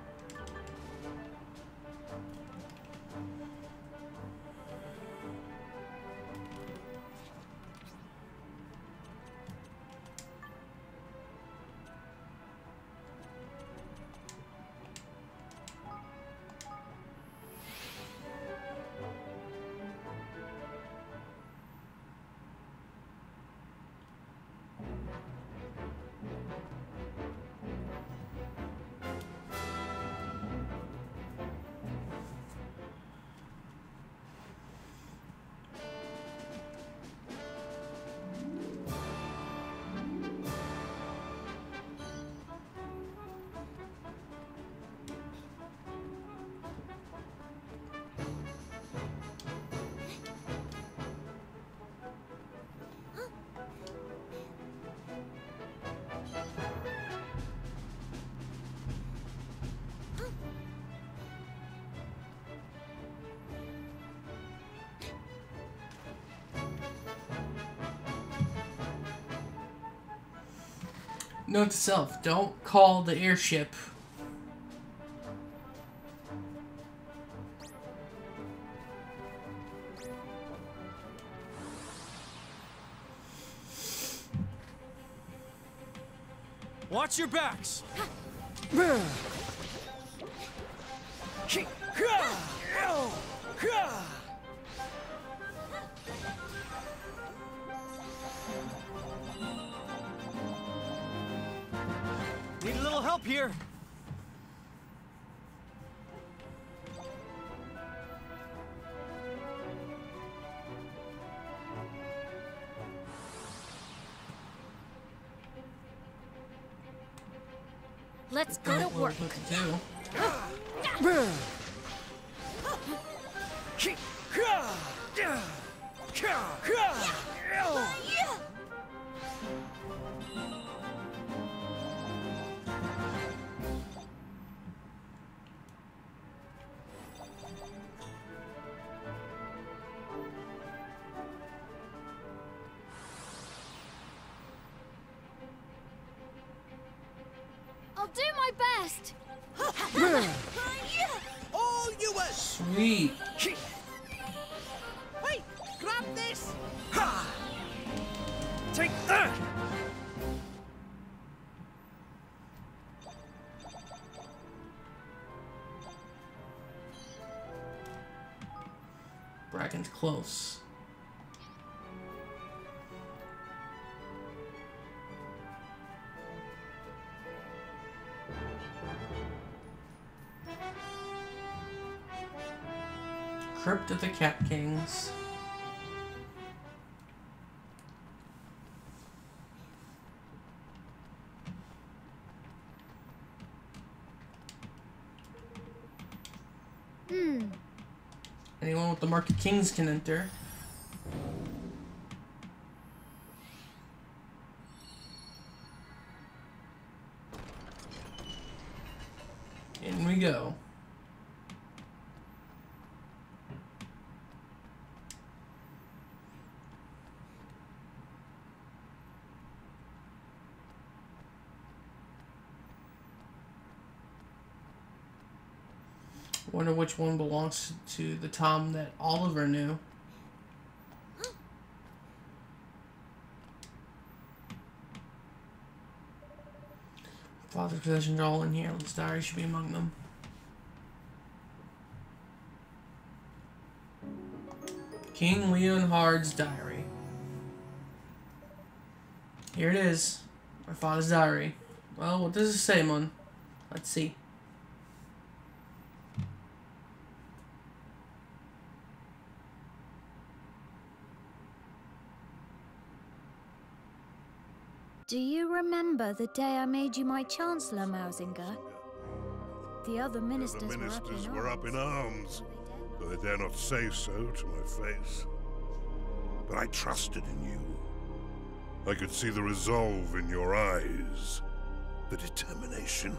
Note to self, don't call the airship. Watch your backs! Need a little help here. Let's go to work. What to do? I'll do my best. All yours! Sweet. Wait, grab this! Take that! Bracken's close. Crypt of the Cat Kings. Anyone with the Mark of Kings can enter. In we go. Wonder which one belongs to the Tom that Oliver knew. Father's possessions are all in here. His diary should be among them. King Leonhard's diary. Here it is. My father's diary. Well, what does it say, Mon? Let's see. Do you remember the day I made you my Chancellor, Mausinger? The other ministers, were up in arms, though they dare not say so to my face. But I trusted in you. I could see the resolve in your eyes, the determination.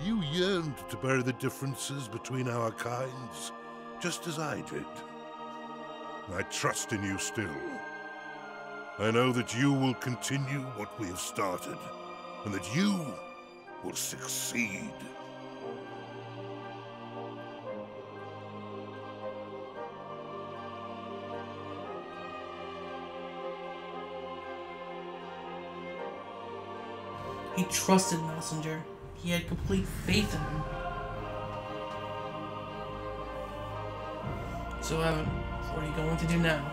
You yearned to bury the differences between our kinds, just as I did. I trust in you still. I know that you will continue what we have started, and that you will succeed. He trusted Mausinger. He had complete faith in him. So, Evan, what are you going to do now?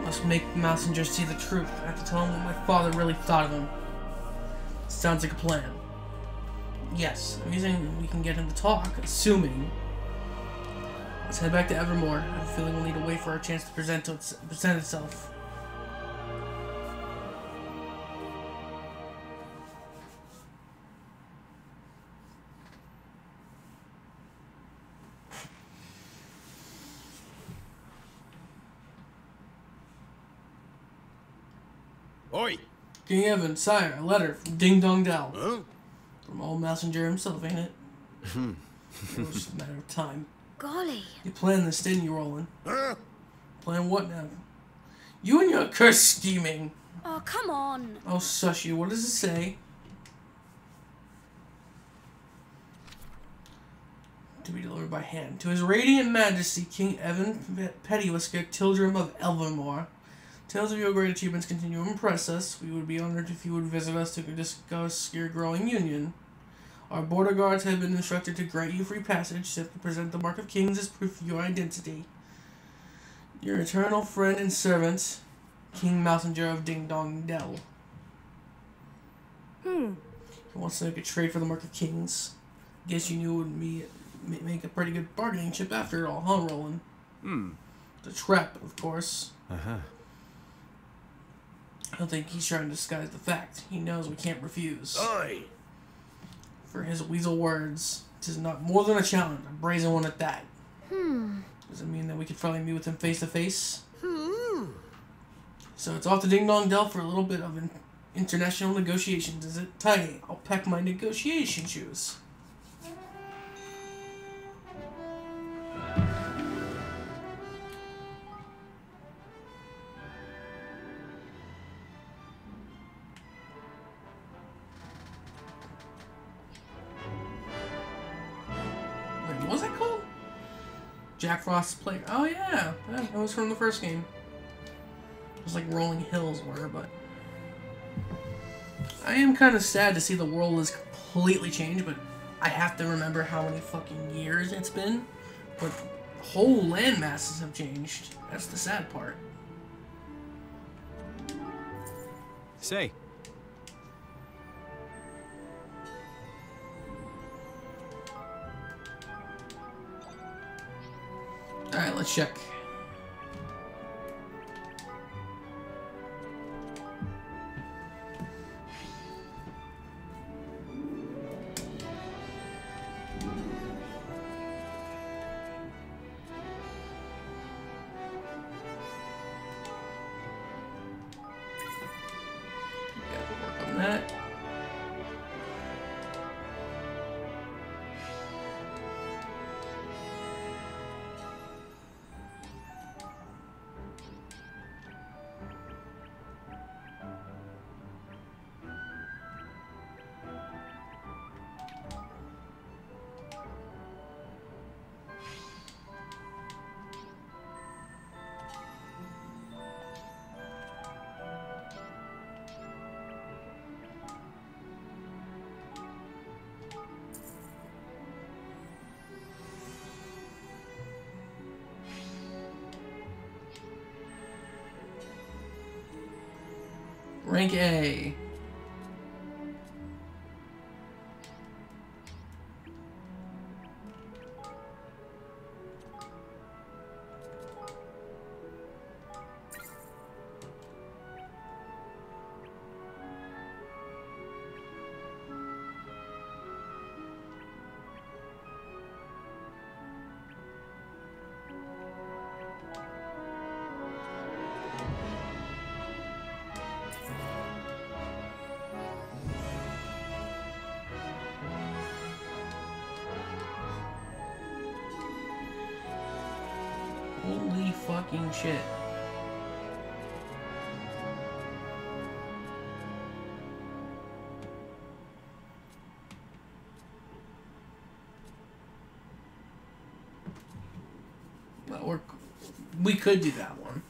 Must make Mausinger see the truth. I have to tell him what my father really thought of him. Sounds like a plan. Yes, I'm using we can get him to talk, assuming. Let's head back to Evermore. I have a feeling we'll need to wait for our chance to present itself. Oi! King Evan, sire, a letter from Ding Dong Dell. Huh? From old Mausinger himself, ain't it? It was just a matter of time. Golly. You planned this, didn't you, Roland? Huh? Plan what now? You and your cursed scheming. Oh, come on. Oh, sush you. What does it say? To be delivered by hand. To His Radiant Majesty, King Evan Pettywisker, Tildrum of Evermore. Tales of your great achievements continue to impress us. We would be honored if you would visit us to discuss your growing union. Our border guards have been instructed to grant you free passage. Simply present the Mark of Kings as proof of your identity. Your eternal friend and servant, King Mausinger of Ding Dong Dell. He wants to make a trade for the Mark of Kings. Guess you knew it would be make a pretty good bargaining chip after all, huh, Roland? The trap, of course. I don't think he's trying to disguise the fact. He knows we can't refuse. Oi! For his weasel words, it is not more than a challenge, a brazen one at that. Does it mean that we could finally meet with him face to face? So it's off to Ding Dong Dell for a little bit of international negotiations. Is it tight? I'll pack my negotiation shoes. Jack Frost's play. Oh yeah, that was from the first game. Just like rolling hills were, but I am kind of sad to see the world is completely changed. But I have to remember how many fucking years it's been. But whole land masses have changed. That's the sad part. Say. Alright, let's check. Work on that. Rank A. Holy fucking shit. Well, we could do that one.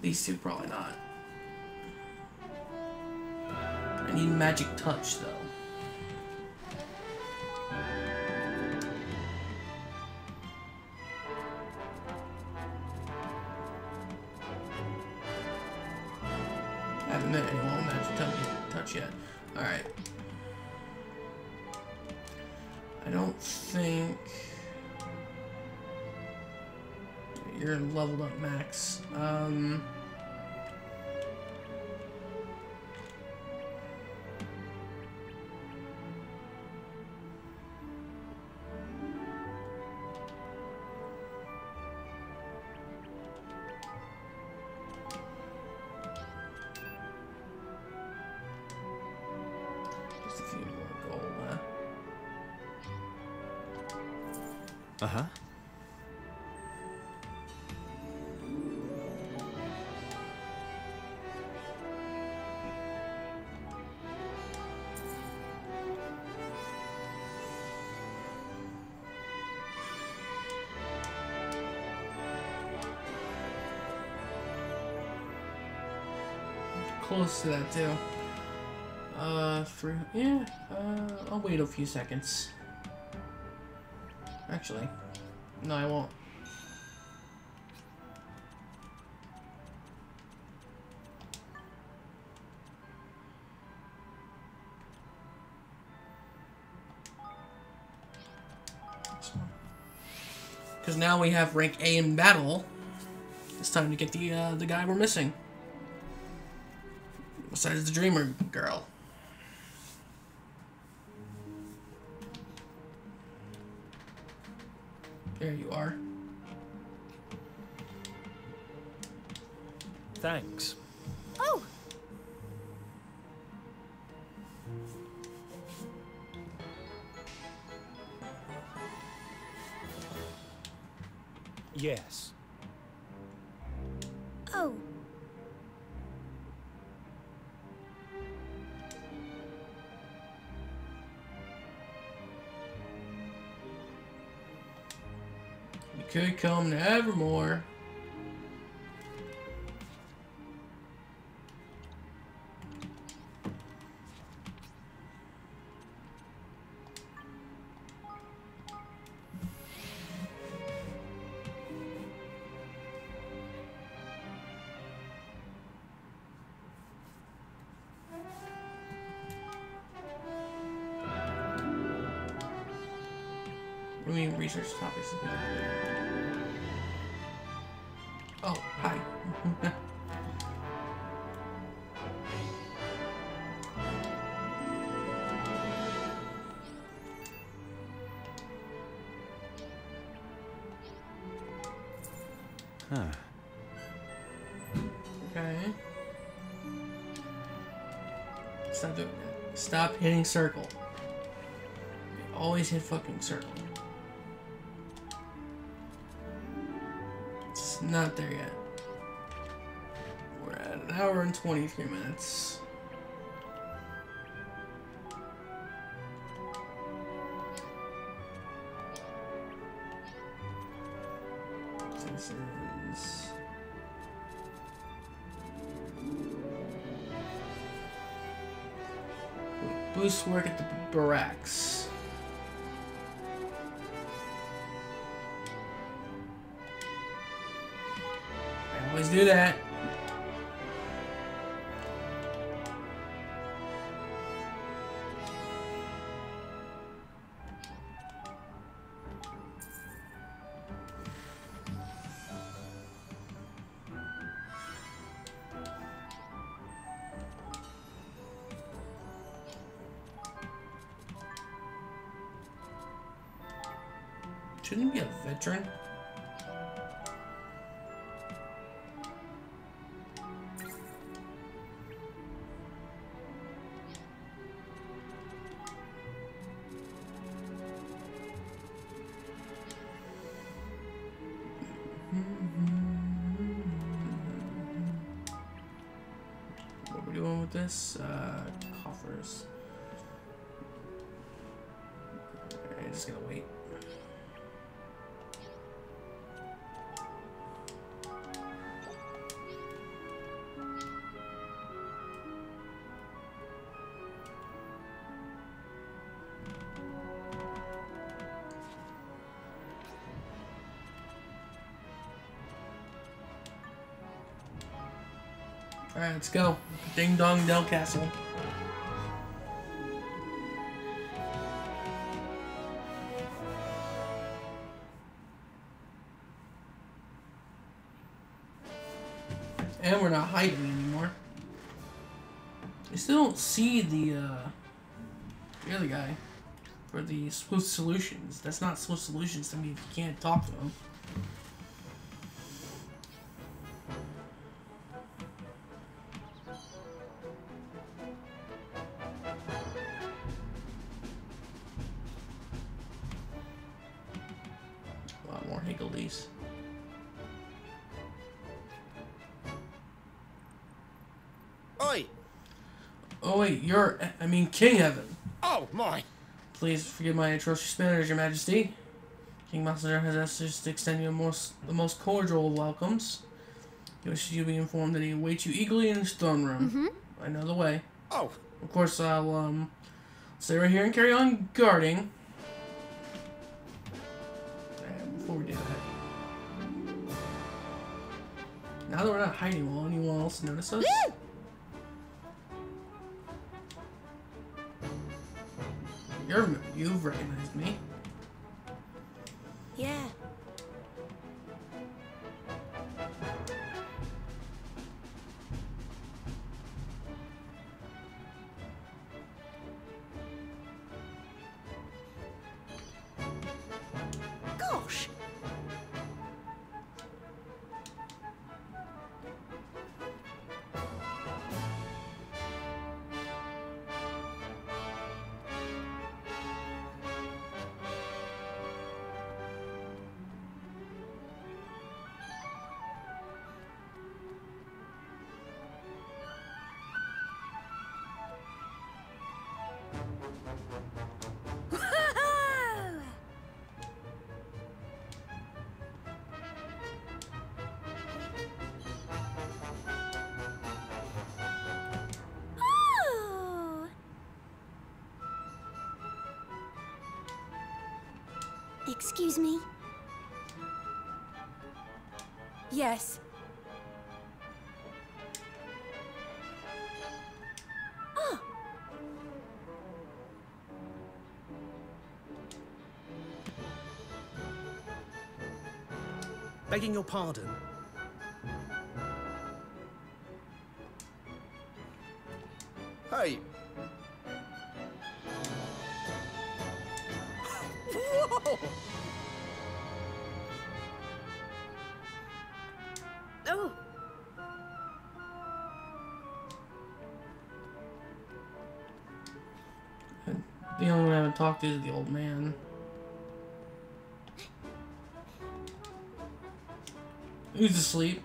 These two probably not. I need magic touch though. I haven't met anyone with magic touch yet. Alright. I don't think you're leveled up max. Just a few more gold, huh? Uh-huh. Close to that too. Yeah, I'll wait a few seconds. Actually, no, I won't. Because now we have rank A in battle. It's time to get the guy we're missing. Besides the Dreamer girl. There you are. Thanks. Oh! Yes. Oh. could come nevermore. What do you mean research topics? Oh, hi. Huh. Okay. Stop doing that. Stop hitting circle. You always hit fucking circle. It's not there yet. We're at an hour and 23 minutes. This is... Boost work at the barracks. I always do that. Shouldn't he be a veteran? What are we doing with this? Coffers. Alright, just gonna wait. Alright, let's go. Ding Dong Dell Castle. And we're not hiding anymore. I still don't see the other guy for the Swift Solutions. That's not Swift Solutions to me if you can't talk to him. A lot more higgledies. Oi! Oh wait, I mean King Heaven. Oh, my! Please forgive my atrocious manners, Your Majesty. King Mausinger has asked us to extend you the most cordial of welcomes. He wishes you to be informed that he awaits you eagerly in his throne room. I know the way. Oh! Of course, I'll stay right here and carry on guarding. And before we do that, now that we're not hiding, will anyone else notice us? You've recognized me. Yeah. Gosh. Excuse me? Yes. Begging your pardon. Hey! Whoa! Oh. The only one I haven't talked to is the old man. Who's asleep?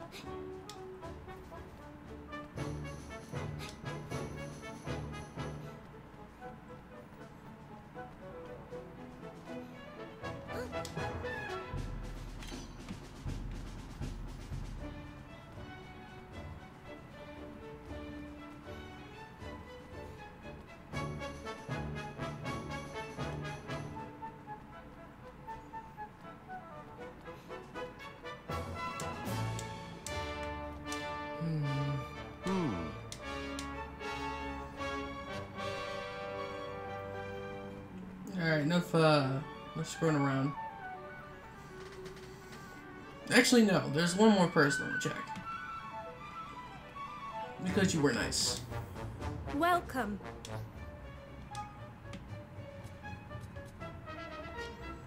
Alright, enough screwing around. Actually, no. There's one more person to check. Because you were nice. Welcome.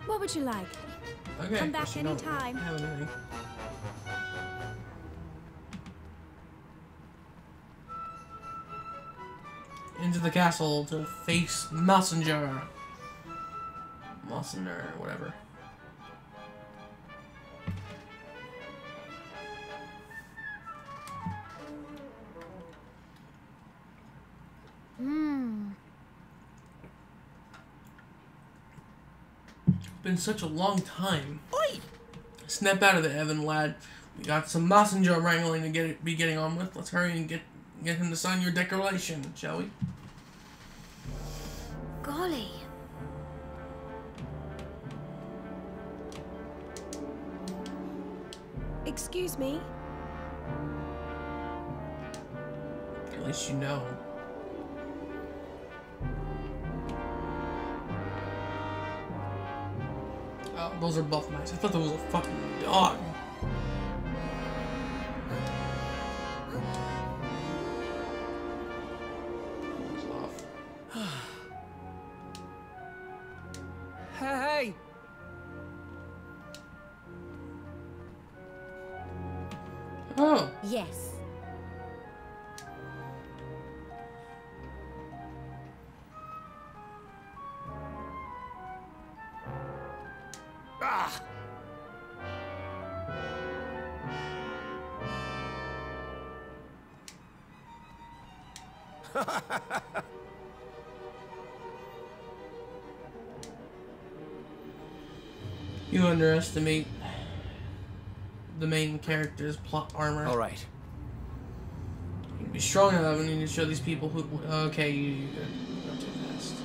What would you like? Okay. Come back you don't anytime. have anything. Into the castle to face Mausinger. Mausinger, whatever. Been such a long time. Oi! Snap out of it, Evan, lad. We got some Mausinger wrangling to be getting on with. Let's hurry and get him to sign your declaration, shall we? Golly. Excuse me? At least you know. Oh, those are buff mice. I thought that was a fucking dog. Hey! Oh. Yes. Ah! You underestimate the main character's plot armor. All right. You can be strong enough and you need to show these people who. Okay, you go too fast.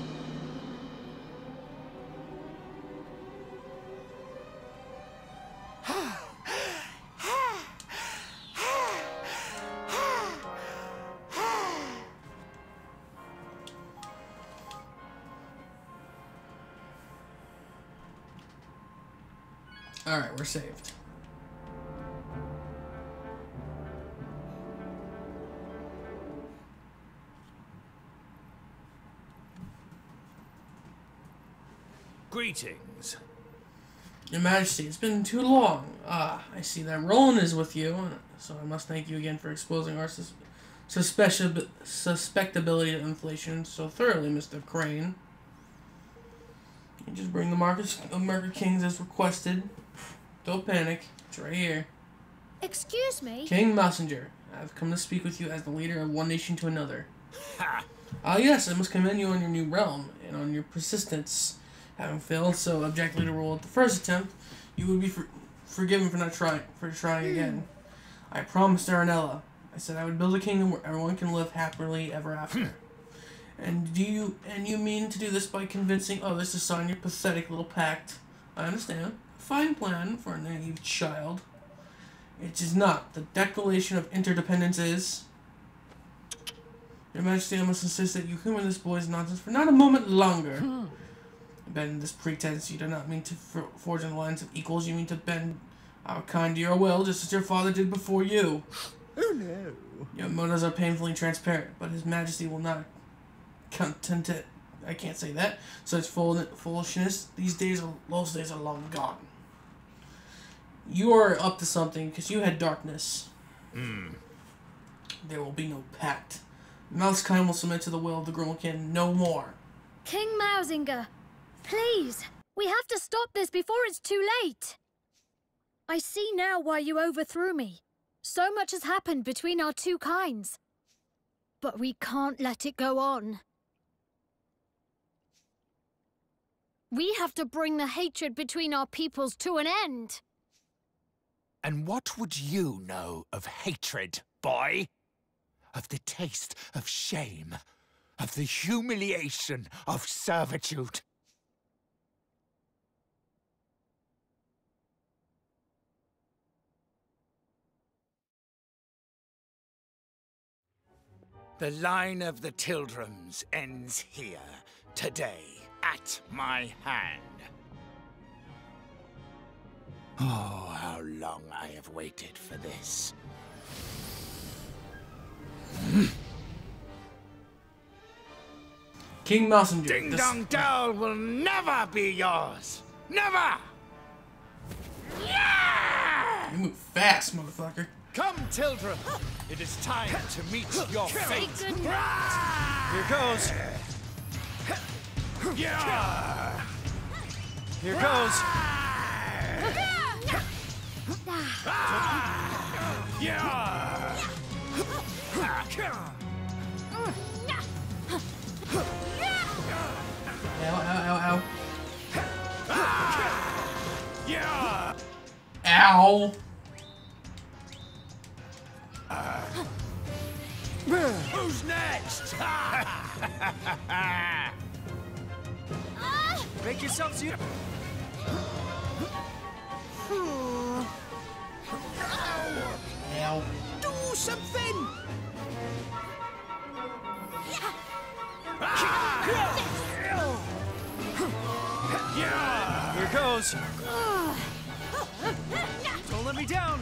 Alright, we're saved. Greetings. Your Majesty, it's been too long. Ah, I see that Roland is with you, so I must thank you again for exposing our suspectability to inflation so thoroughly, Mr. Crane. You just bring the Market Kings as requested. Don't panic. It's right here. Excuse me? King Mausinger, I've come to speak with you as the leader of one nation to another. Ha! Ah, yes, I must commend you on your new realm and on your persistence. Having failed so abjectly to rule at the first attempt, you would be forgiven for trying again. I promised Aranella. I said I would build a kingdom where everyone can live happily ever after. And you mean to do this by convincing others to sign your pathetic little pact? I understand. Fine plan for a naive child. It is not. The Declaration of Interdependence is... Your Majesty, I must insist that you humor this boy's nonsense for not a moment longer. Abandon this pretense. You do not mean to forge an alliance of equals. You mean to bend our kind to your will, just as your father did before you. Oh no. Your motives are painfully transparent, but His Majesty will not content it. I can't say that. Such foolishness. Those days are long gone. You are up to something because you had darkness. There will be no pact. Mousekind will submit to the will of the Grummelkin no more. King Mausinger, please, we have to stop this before it's too late. I see now why you overthrew me. So much has happened between our two kinds. But we can't let it go on. We have to bring the hatred between our peoples to an end. And what would you know of hatred, boy? Of the taste of shame, of the humiliation of servitude. The line of the Tildrums ends here, today, at my hand. Oh, how long I have waited for this. King Mausinger. Ding Dong Dell will never be yours! Never! Yeah! You move fast, motherfucker. Come, Tildrum! It is time to meet your fate! Here goes. Yeah! Here goes. Yeah! Ow, ow, ow, Yeah! ow. Ow! Who's next? Make yourselves useful. Ow. Do something! Yeah! Here goes. Don't let me down.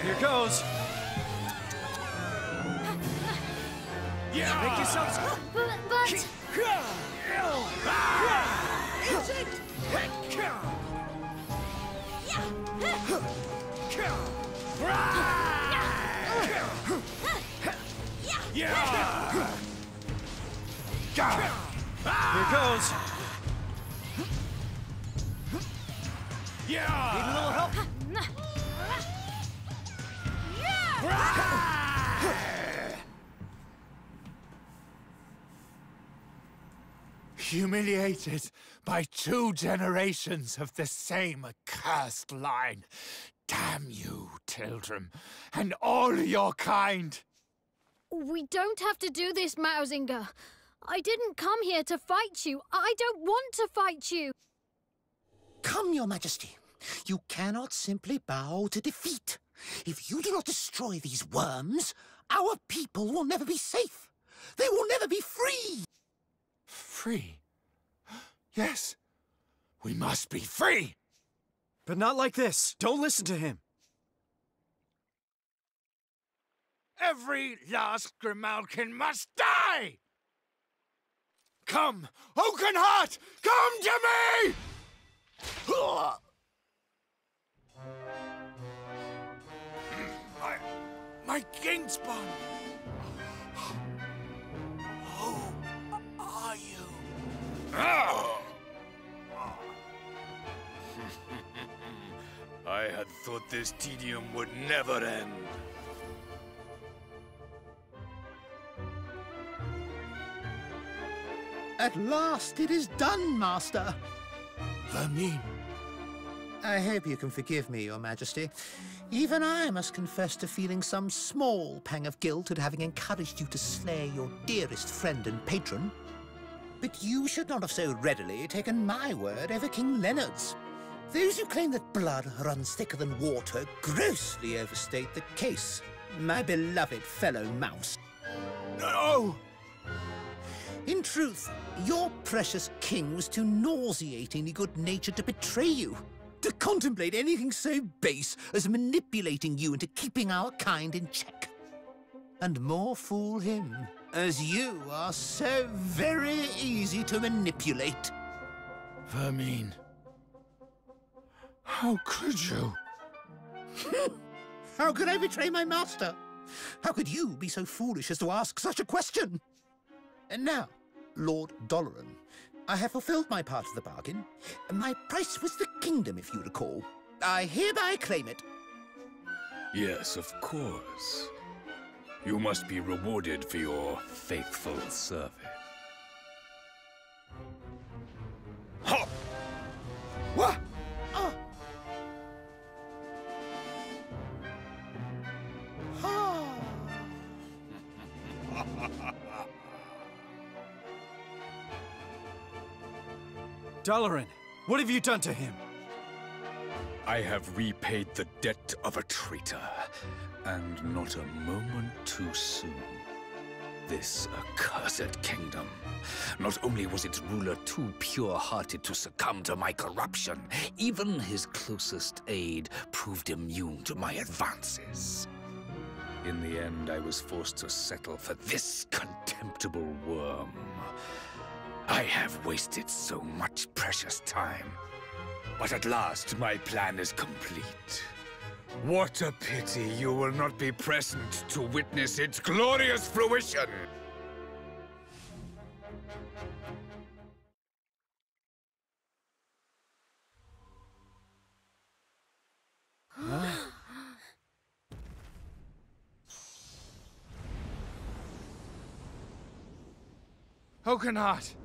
Here goes. Yeah! Make yourselves. But... Is it? Yeah! Here goes. Yeah! Need a little help? Humiliated by 2 generations of the same accursed line. Damn you, Tildrum, and all your kind. We don't have to do this, Mausinger. I didn't come here to fight you. I don't want to fight you. Come, Your Majesty. You cannot simply bow to defeat. If you do not destroy these worms, our people will never be safe. They will never be free. Free? Yes, we must be free. But not like this. Don't listen to him. Every last Grimalkin must die! Come, Oakenheart! Come to me! My Kingspawn! Who are you? I had thought this tedium would never end. At last it is done, Master. Vermine, I hope you can forgive me, Your Majesty. Even I must confess to feeling some small pang of guilt at having encouraged you to slay your dearest friend and patron. But you should not have so readily taken my word over King Leonard's. Those who claim that blood runs thicker than water grossly overstate the case, my beloved fellow mouse. No! In truth, your precious king was too nauseatingly good-natured to betray you. To contemplate anything so base as manipulating you into keeping our kind in check. And more fool him, as you are so very easy to manipulate. Vermine. How could you? How could I betray my master? How could you be so foolish as to ask such a question? And now, Lord Doloran, I have fulfilled my part of the bargain. My price was the kingdom, if you recall. I hereby claim it. Yes, of course. You must be rewarded for your faithful service. Ha! What? Ah! Ha! Doloran, what have you done to him? I have repaid the debt of a traitor, and not a moment too soon. This accursed kingdom. Not only was its ruler too pure-hearted to succumb to my corruption, even his closest aide proved immune to my advances. In the end, I was forced to settle for this contemptible worm. I have wasted so much precious time. But at last, my plan is complete. What a pity you will not be present to witness its glorious fruition! Oakenheart!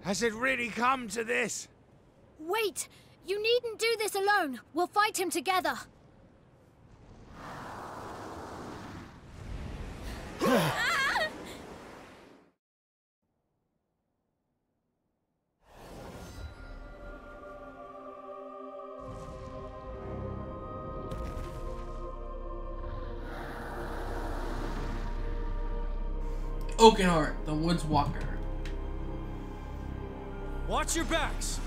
Has it really come to this? Wait! You needn't do this alone. We'll fight him together. Oakenheart, the Woods Walker. Watch your backs!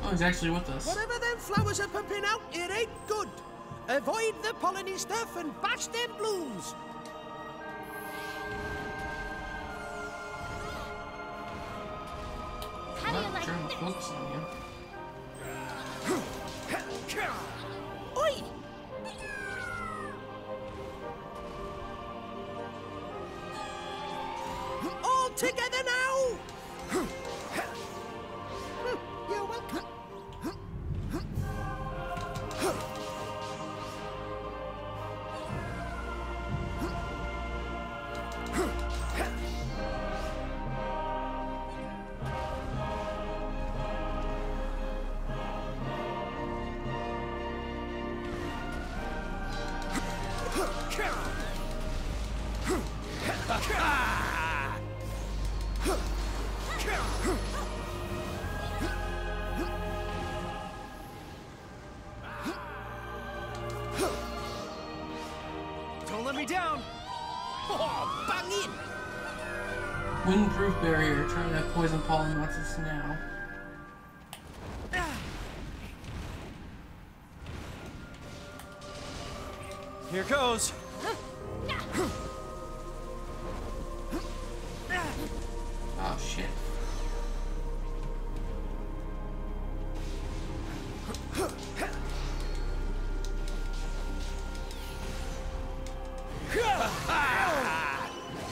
Oh, he's actually with us. Whatever them flowers are pumping out, it ain't good. Avoid the polleny stuff and bash them blooms. How do you I'm like trying to this? focus on you. Oi! All together now! You're welcome. Don't let me down! Oh, bang in! Windproof barrier. Try that poison pollen once it's now. Here goes! Oh shit.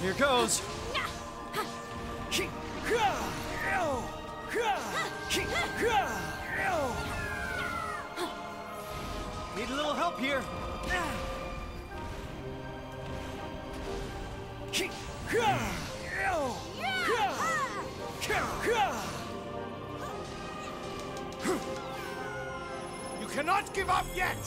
Here goes! Need a little help here. You cannot give up yet!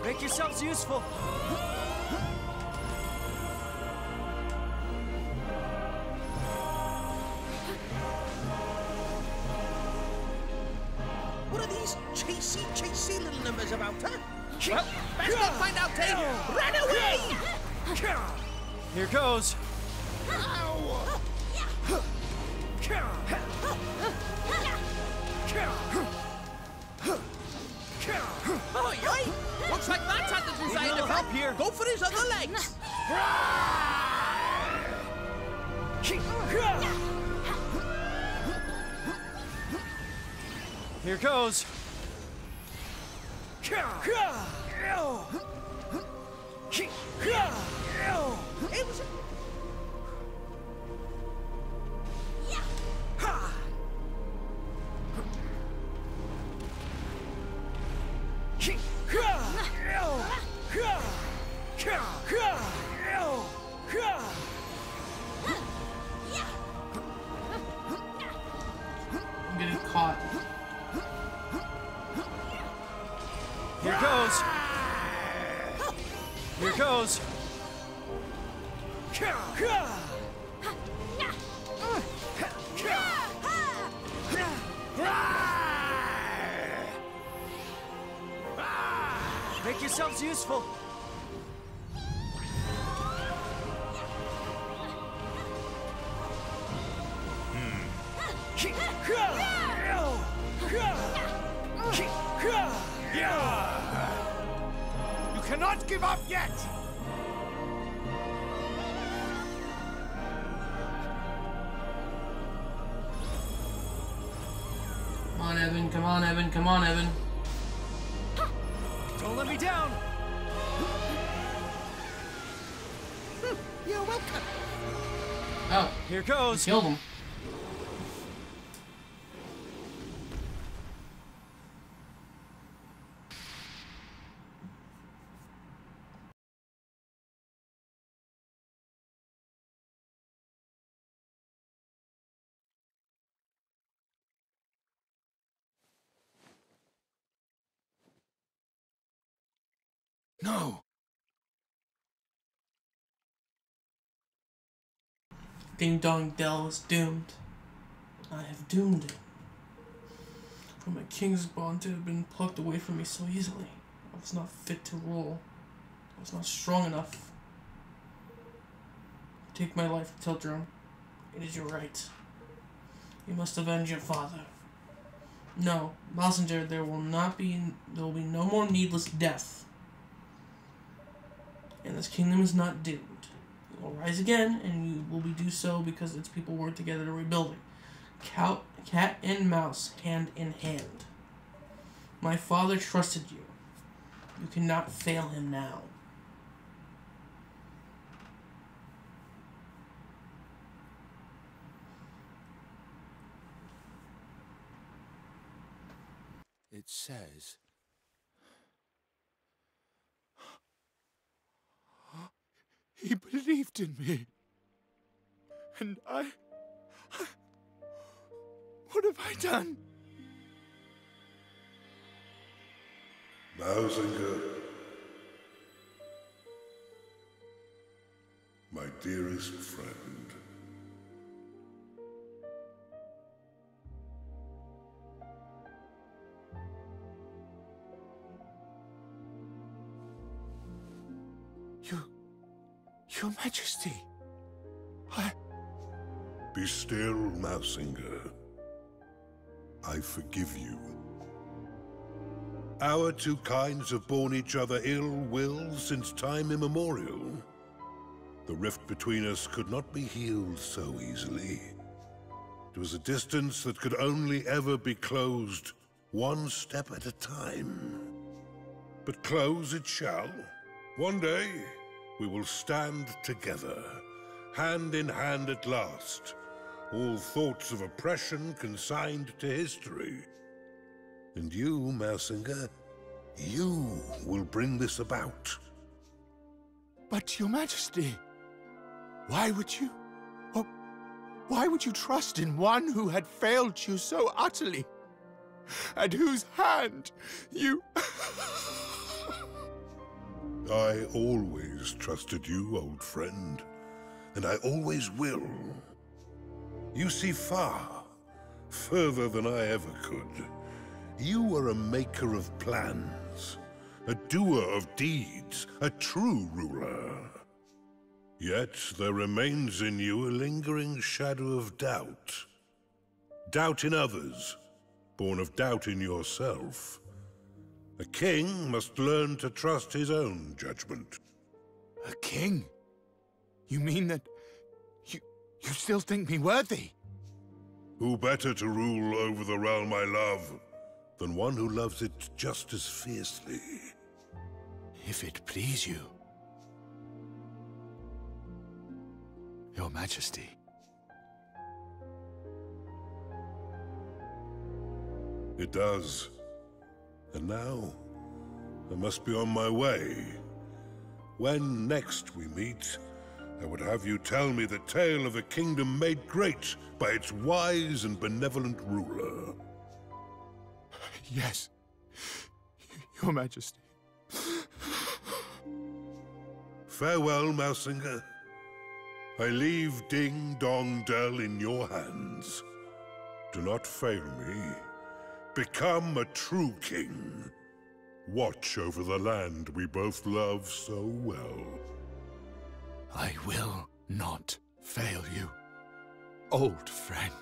Make yourselves useful. What are these chasey little numbers about, huh? Well, best not find out, eh? Run away! Here goes. Oi, oi! Looks like that's had the desired little help effect. here. Go for his other legs. Here goes. It was I'm getting caught. Here goes. Here goes. Make yourselves useful. You cannot give up yet! Come on, Evan. Come on, Evan. Come on, Evan. Don't let me down! You're welcome. Oh, Here goes. killed him. No! Ding Dong Dell is doomed. I have doomed him. For my king's bond to have been plucked away from me so easily. I was not fit to rule. I was not strong enough. Take my life, Tildrum. It is your right. You must avenge your father. No, Mausinger, there will be no more needless death. And this kingdom is not doomed. It will rise again, and you will do so because its people work together to rebuild it. Cat and mouse, hand in hand. My father trusted you. You cannot fail him now. It says... He believed in me. And I... What have I done? Mausinger, my dearest friend. Your Majesty, Be still, Mausinger. I forgive you. Our two kinds have borne each other ill will since time immemorial. The rift between us could not be healed so easily. It was a distance that could only ever be closed one step at a time. But close it shall. One day, we will stand together, hand in hand at last, all thoughts of oppression consigned to history. And you, Mausinger, you will bring this about. But Your Majesty, why would you? Why would you trust in one who had failed you so utterly? And whose hand you... I always trusted you, old friend. And I always will. You see far, further than I ever could. You are a maker of plans, a doer of deeds, a true ruler. Yet there remains in you a lingering shadow of doubt. Doubt in others, born of doubt in yourself. A king must learn to trust his own judgment. A king? You mean that you still think me worthy? Who better to rule over the realm I love than one who loves it just as fiercely? If it please you. Your Majesty. It does. And now, I must be on my way. When next we meet, I would have you tell me the tale of a kingdom made great by its wise and benevolent ruler. Yes, Your Majesty. Farewell, Mausinger. I leave Ding Dong Dell in your hands. Do not fail me. Become a true king. Watch over the land we both love so well. I will not fail you, old friend.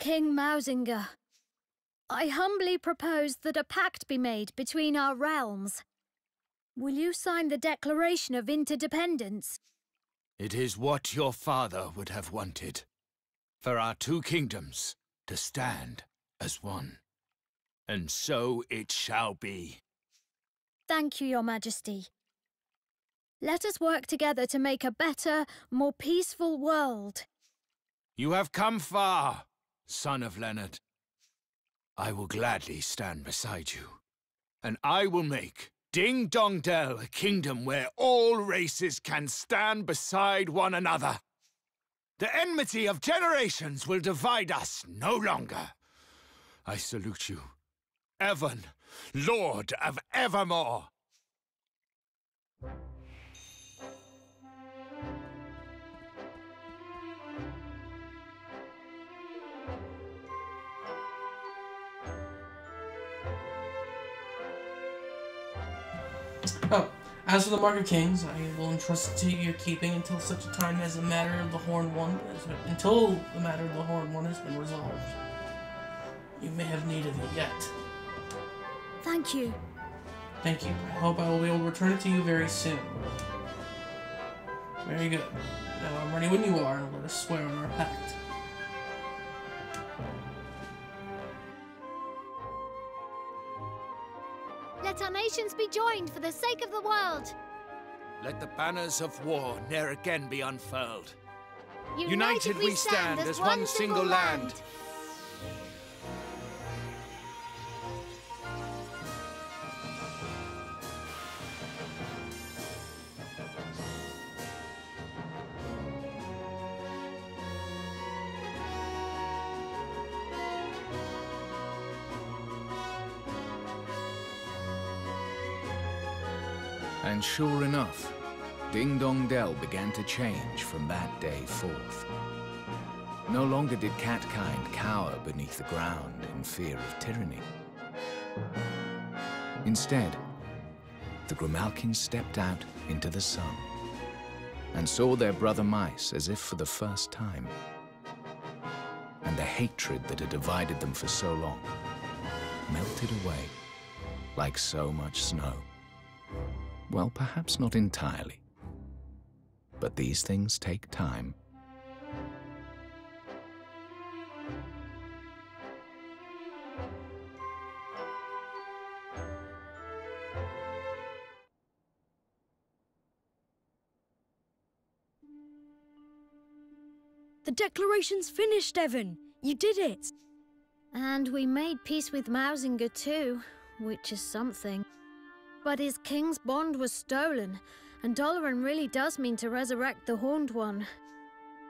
King Mausinger, I humbly propose that a pact be made between our realms. Will you sign the Declaration of Interdependence? It is what your father would have wanted, for our two kingdoms to stand as one. And so it shall be. Thank you, Your Majesty. Let us work together to make a better, more peaceful world. You have come far, son of Leonard. I will gladly stand beside you, and I will make Ding Dong Dell a kingdom where all races can stand beside one another. The enmity of generations will divide us no longer. I salute you, Evan, Lord of Evermore. Oh, as for the Mark of Kings, I will entrust it to your keeping until such a time as the matter of the Horned One has been resolved. You may have need of it yet. Thank you. Thank you. I hope I will be able to return it to you very soon. Very good. Now I'm ready when you are, and let us swear on our pact. Let our nations be joined for the sake of the world. Let the banners of war ne'er again be unfurled. United we stand as one single land. And sure enough, Ding Dong Dell began to change from that day forth. No longer did catkind cower beneath the ground in fear of tyranny. Instead, the Grimalkins stepped out into the sun and saw their brother mice as if for the first time. And the hatred that had divided them for so long melted away like so much snow. Well, perhaps not entirely. But these things take time. The declaration's finished, Evan. You did it. And we made peace with Mausinger too, which is something. But his king's bond was stolen, and Doloran really does mean to resurrect the Horned One.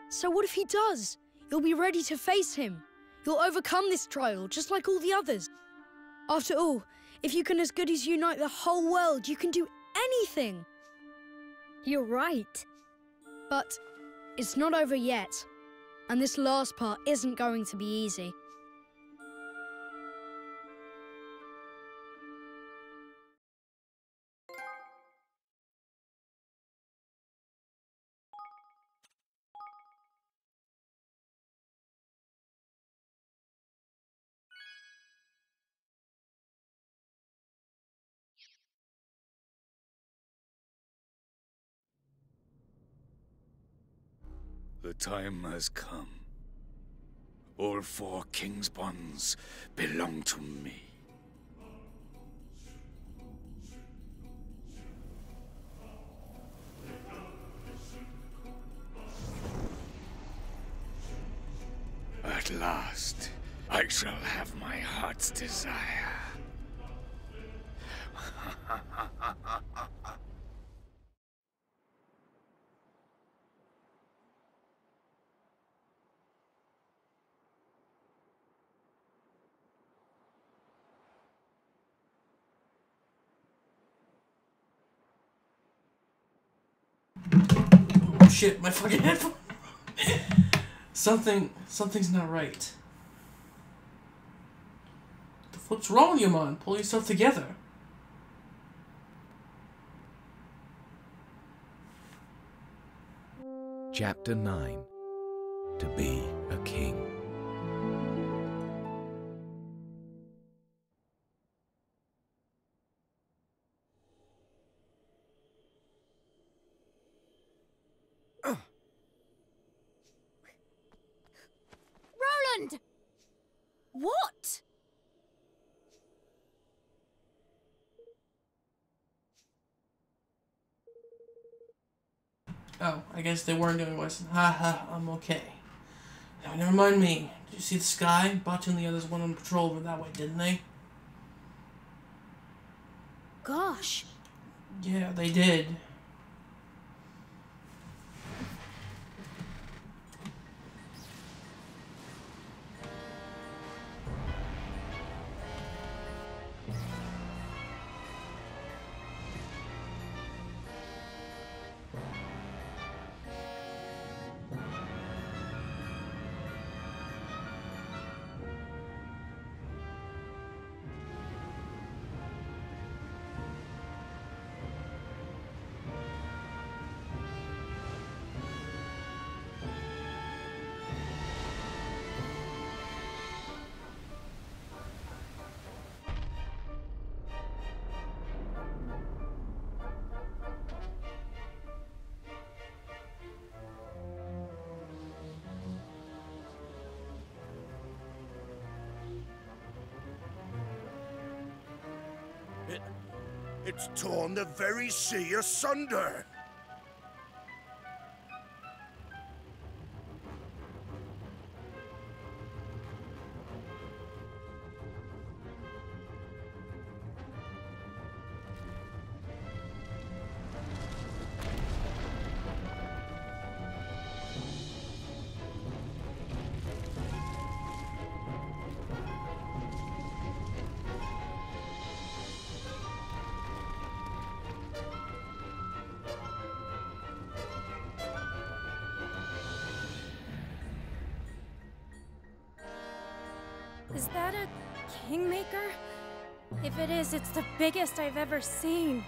So what if he does? You'll be ready to face him. You'll overcome this trial, just like all the others. After all, if you can as good as unite the whole world, you can do anything. You're right. But it's not over yet. And this last part isn't going to be easy. The time has come. All 4 King's bonds belong to me. At last, I shall have my heart's desire. Oh shit, my fucking headphone. Something's not right. What's wrong with you, man? Pull yourself together. Chapter 9. To be a king. Roland! What? Oh, I guess they weren't doing Western. Ha, I'm okay. Now, never mind me. Did you see the sky? Butch and the others went on patrol over that way, didn't they? Gosh. Yeah, they did. It's torn the very sea asunder. Is that a kingmaker? If it is, it's the biggest I've ever seen.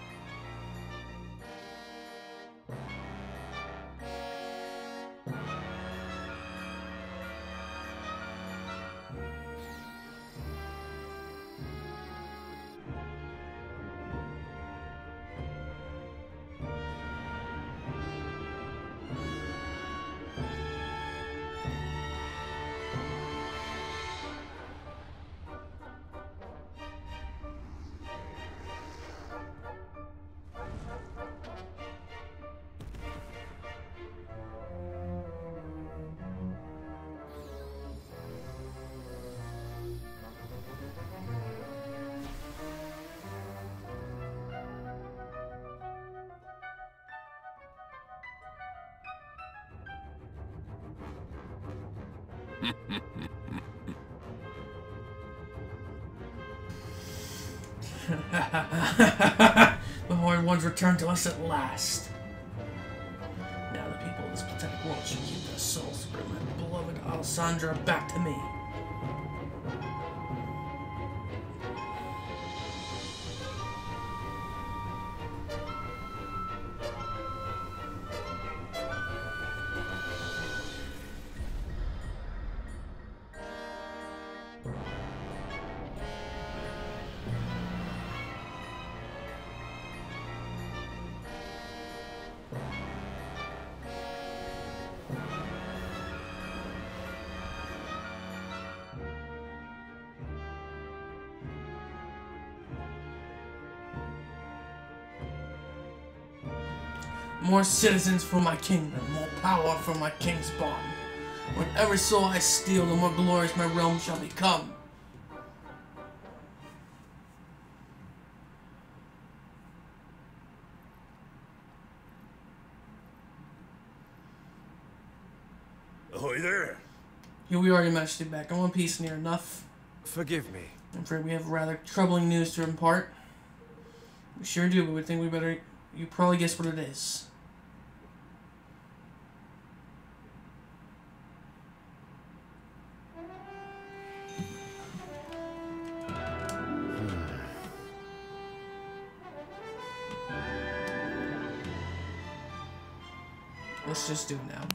The Horned Ones return to us at last. Now the people of this pathetic world should keep their souls to bring my beloved Alessandra back to me. More citizens for my kingdom, more power for my king's bond. With every soul I steal, the more glorious my realm shall become. Ahoy there! Here we are, Your Majesty, back in one piece near enough. Forgive me. I'm afraid we have rather troubling news to impart. We sure do, but we think we better... You probably guessed what it is. Let's just do it now.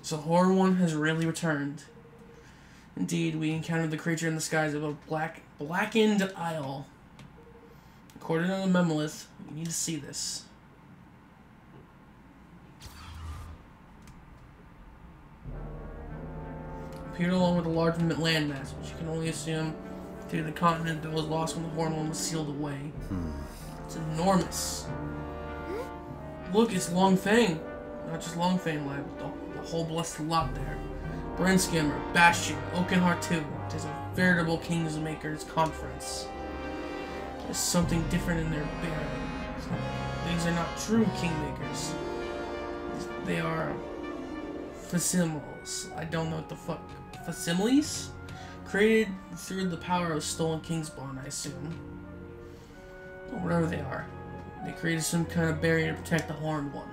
So Horror One has really returned. Indeed, we encountered the creature in the skies of a blackened isle. According to the Memolith, you need to see this. Appeared along with a large landmass, which you can only assume to the continent that was lost when the Horn One was sealed away. It's enormous. Look, it's Long Fang. Not just Long Fang Lab, but the whole blessed lot there. Brinskimmer, Bastion, Oakenheart 2. It is a veritable Kingsmaker's conference. There's something different in their bearing. These are not true Kingmakers. They are facsimiles. I don't know what the fuck. Facsimiles? Created through the power of stolen Kingsbond, I assume. Or whatever they are. They created some kind of barrier to protect the Horned One.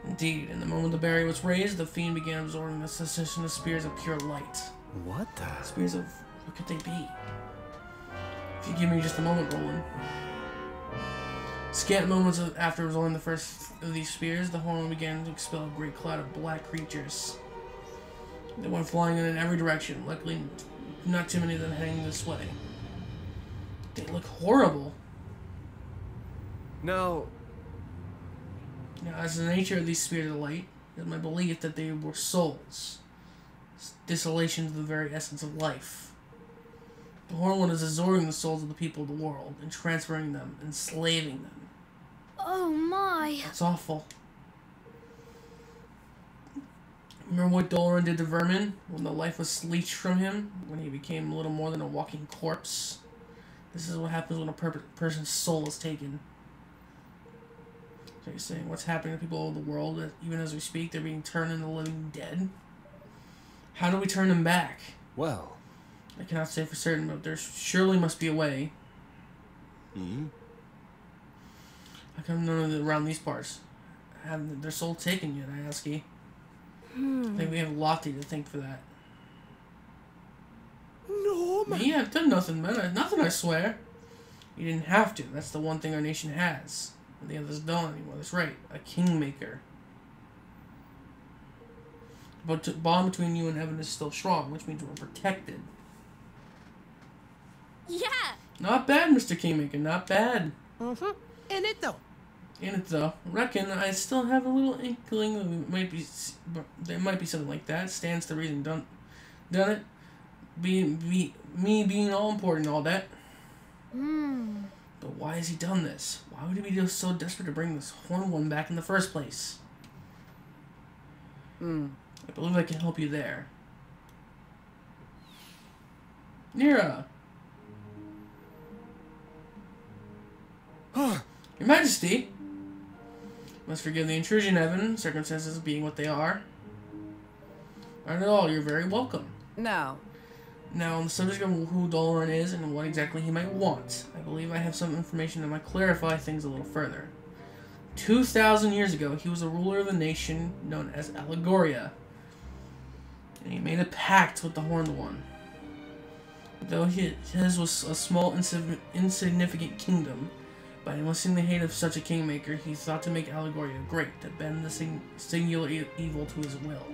Indeed, in the moment the barrier was raised, the fiend began absorbing a succession of spears of pure light. What the? Spears of... what could they be? If you give me just a moment, Roland. Scant moments after absorbing the first of these spears, the Horn began to expel a great cloud of black creatures. They went flying in every direction, luckily not too many of them heading this way. They look horrible. Now, as the nature of these spears of light, it is my belief that they were souls. Desolation to the very essence of life. The Horned One is absorbing the souls of the people of the world and transferring them, enslaving them. Oh my! That's awful. Remember what Doloran did to Vermin when the life was leached from him? When he became little more than a walking corpse? This is what happens when a person's soul is taken. So you're saying what's happening to people all over the world, that even as we speak, they're being turned into living dead? How do we turn them back? well, I cannot say for certain, but there surely must be a way. How come none of them around these parts have their soul taken yet, I ask ye? I think we have Lottie to thank for that. No, man. Me? I've done nothing, man. Nothing, I swear. You didn't have to. That's the one thing our nation has. And the others don't anymore. That's right. A kingmaker. But the bond between you and heaven is still strong, which means we're protected. Yeah! Not bad, Mr. Kingmaker. Not bad. In it, though. In it, though. Reckon I still have a little inkling that there might be something like that. Stands to reason. Done it. Me being all important and all that. But why has he done this? Why would he be just so desperate to bring this Horned One back in the first place? I believe I can help you there. Nira! Your Majesty, must forgive the intrusion, Evan, circumstances being what they are. Not at all, you're very welcome. Now, on the subject of who Doloran is and what exactly he might want, I believe I have some information that might clarify things a little further. 2,000 years ago, he was a ruler of a nation known as Allegoria, and he made a pact with the Horned One. Though his was a small, insignificant kingdom, by enlisting the hate of such a kingmaker, he thought to make Allegoria great, to bend the singular evil to his will.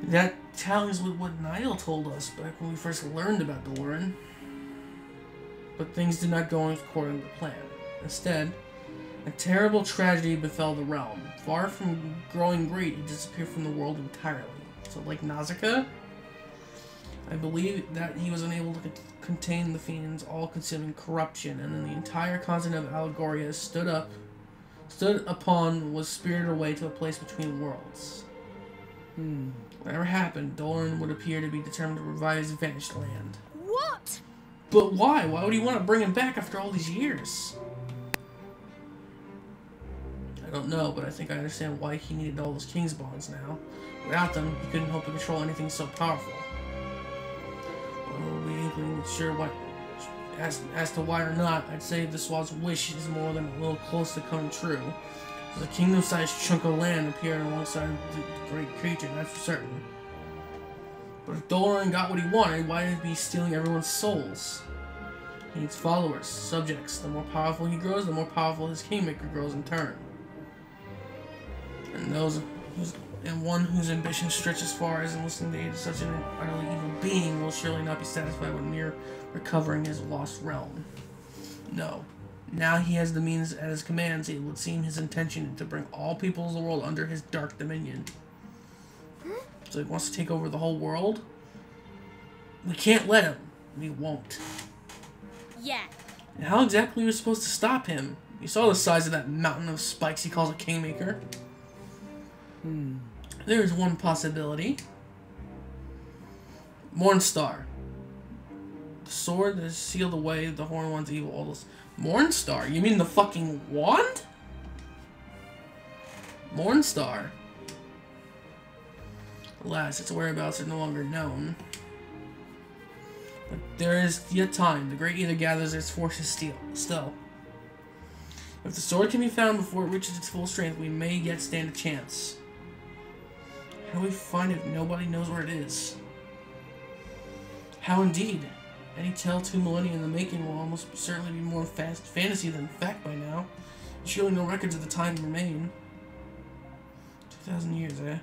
That tallies with what Niall told us back when we first learned about Doloran. But things did not go according to plan. Instead, a terrible tragedy befell the realm. Far from growing great, it disappeared from the world entirely. So, like Nausicaa, I believe that he was unable to contain the fiend's all-consuming corruption, and then the entire continent of Allegoria stood upon, was spirited away to a place between worlds. Whatever happened, Doloran would appear to be determined to revive his vanished land. What? But why? Why would he want to bring him back after all these years? I don't know, but I think I understand why he needed all those king's bonds now. Without them, he couldn't hope to control anything so powerful. Well, we ain't sure what, as to why or not, I'd say the Swat's wish is more than a little close to coming true. The kingdom-sized chunk of land appeared alongside the great creature, that's for certain. But if Doloran got what he wanted, why did he be stealing everyone's souls? He needs followers, subjects. The more powerful he grows, the more powerful his kingmaker grows in turn. And one whose ambition stretches as far as enlisting the aid of such an utterly evil being will surely not be satisfied with mere recovering his lost realm. No. Now he has the means at his commands, it would seem his intention to bring all peoples of the world under his dark dominion. So he wants to take over the whole world? We can't let him. We won't. Yeah. And how exactly are we supposed to stop him? You saw the size of that mountain of spikes he calls a kingmaker. There is one possibility. Mornstar. The sword that has sealed away the Horned One's evil. All those. Mornstar? You mean the fucking wand? Mornstar. Alas, its whereabouts are no longer known. But there is yet time. The Great Ether gathers its forces still. If the sword can be found before it reaches its full strength, we may yet stand a chance. How do we find it if nobody knows where it is? How indeed? Any tale 2 millennia in the making will almost certainly be more fantasy than fact by now. Surely no records of the time remain. 2,000 years, eh?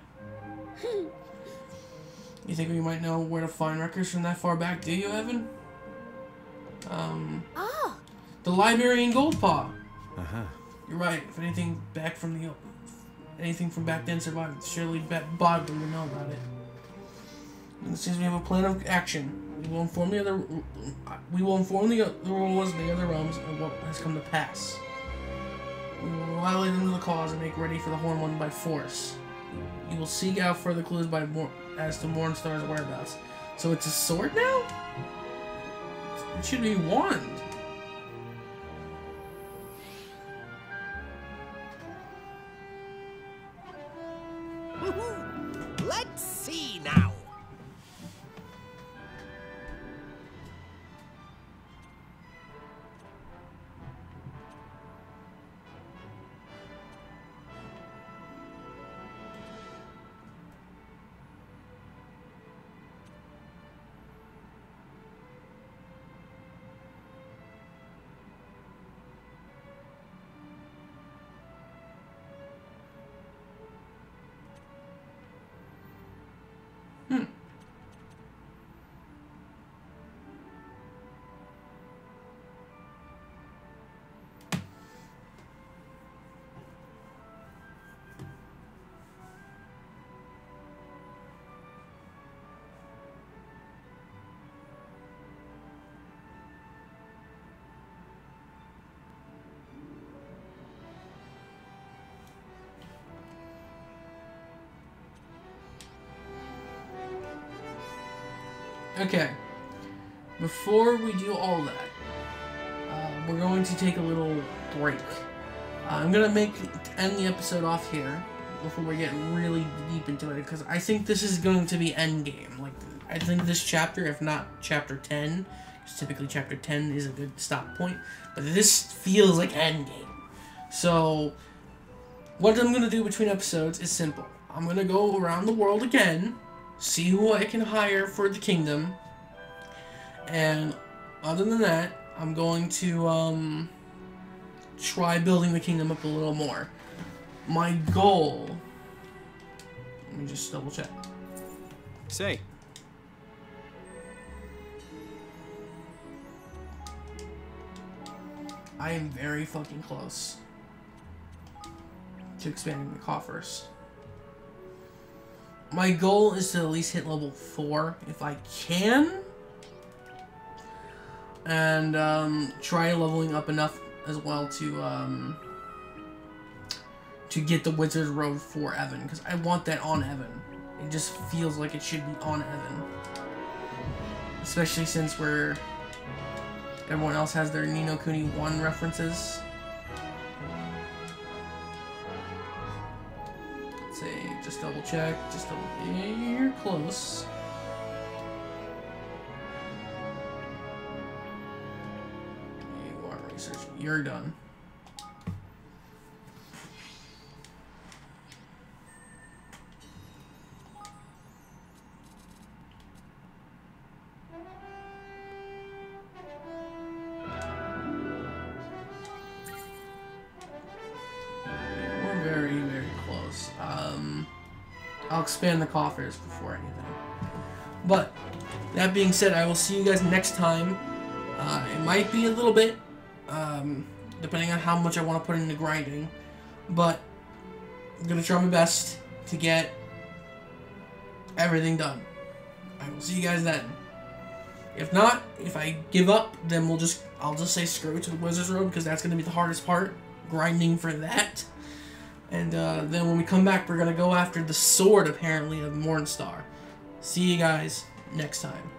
You think we might know where to find records from that far back, do you, Evan? The library in Goldpaw. You're right. If anything from back then survived, surely Bob would know about it. And it seems we have a plan of action. We will inform the rulers of the other realms of what has come to pass. We will rally them to the cause and make ready for the Horned One by force. You will seek out further clues as to Mornstar's whereabouts. So it's a sword now? It should be wand. Let's see now. Okay, before we do all that, we're going to take a little break. I'm gonna end the episode off here before we get really deep into it, because I think this is going to be endgame. Like, I think this chapter, if not chapter 10, because typically chapter 10 is a good stop point, but this feels like endgame. So, what I'm gonna do between episodes is simple. I'm gonna go around the world again, see who I can hire for the kingdom, and other than that, I'm going to try building the kingdom up a little more. My goal... Let me just double check. Say. I am very fucking close to expanding the coffers. My goal is to at least hit level 4 if I can. And try leveling up enough as well to get the Wizard's Robe for Evan, because I want that on Evan. It just feels like it should be on Evan, especially since everyone else has their Ni no Kuni 1 references. Let's see, just double check, yeah, you're close. You are researching, you're done. I'll expand the coffers before anything. But, that being said, I will see you guys next time. It might be a little bit, depending on how much I want to put into grinding. But, I'm going to try my best to get everything done. I will see you guys then. If not, if I give up, then I'll just say screw it to the Wizard's Robe, because that's going to be the hardest part. Grinding for that. And then when we come back, we're going to go after the sword, apparently, of Mornstar. See you guys next time.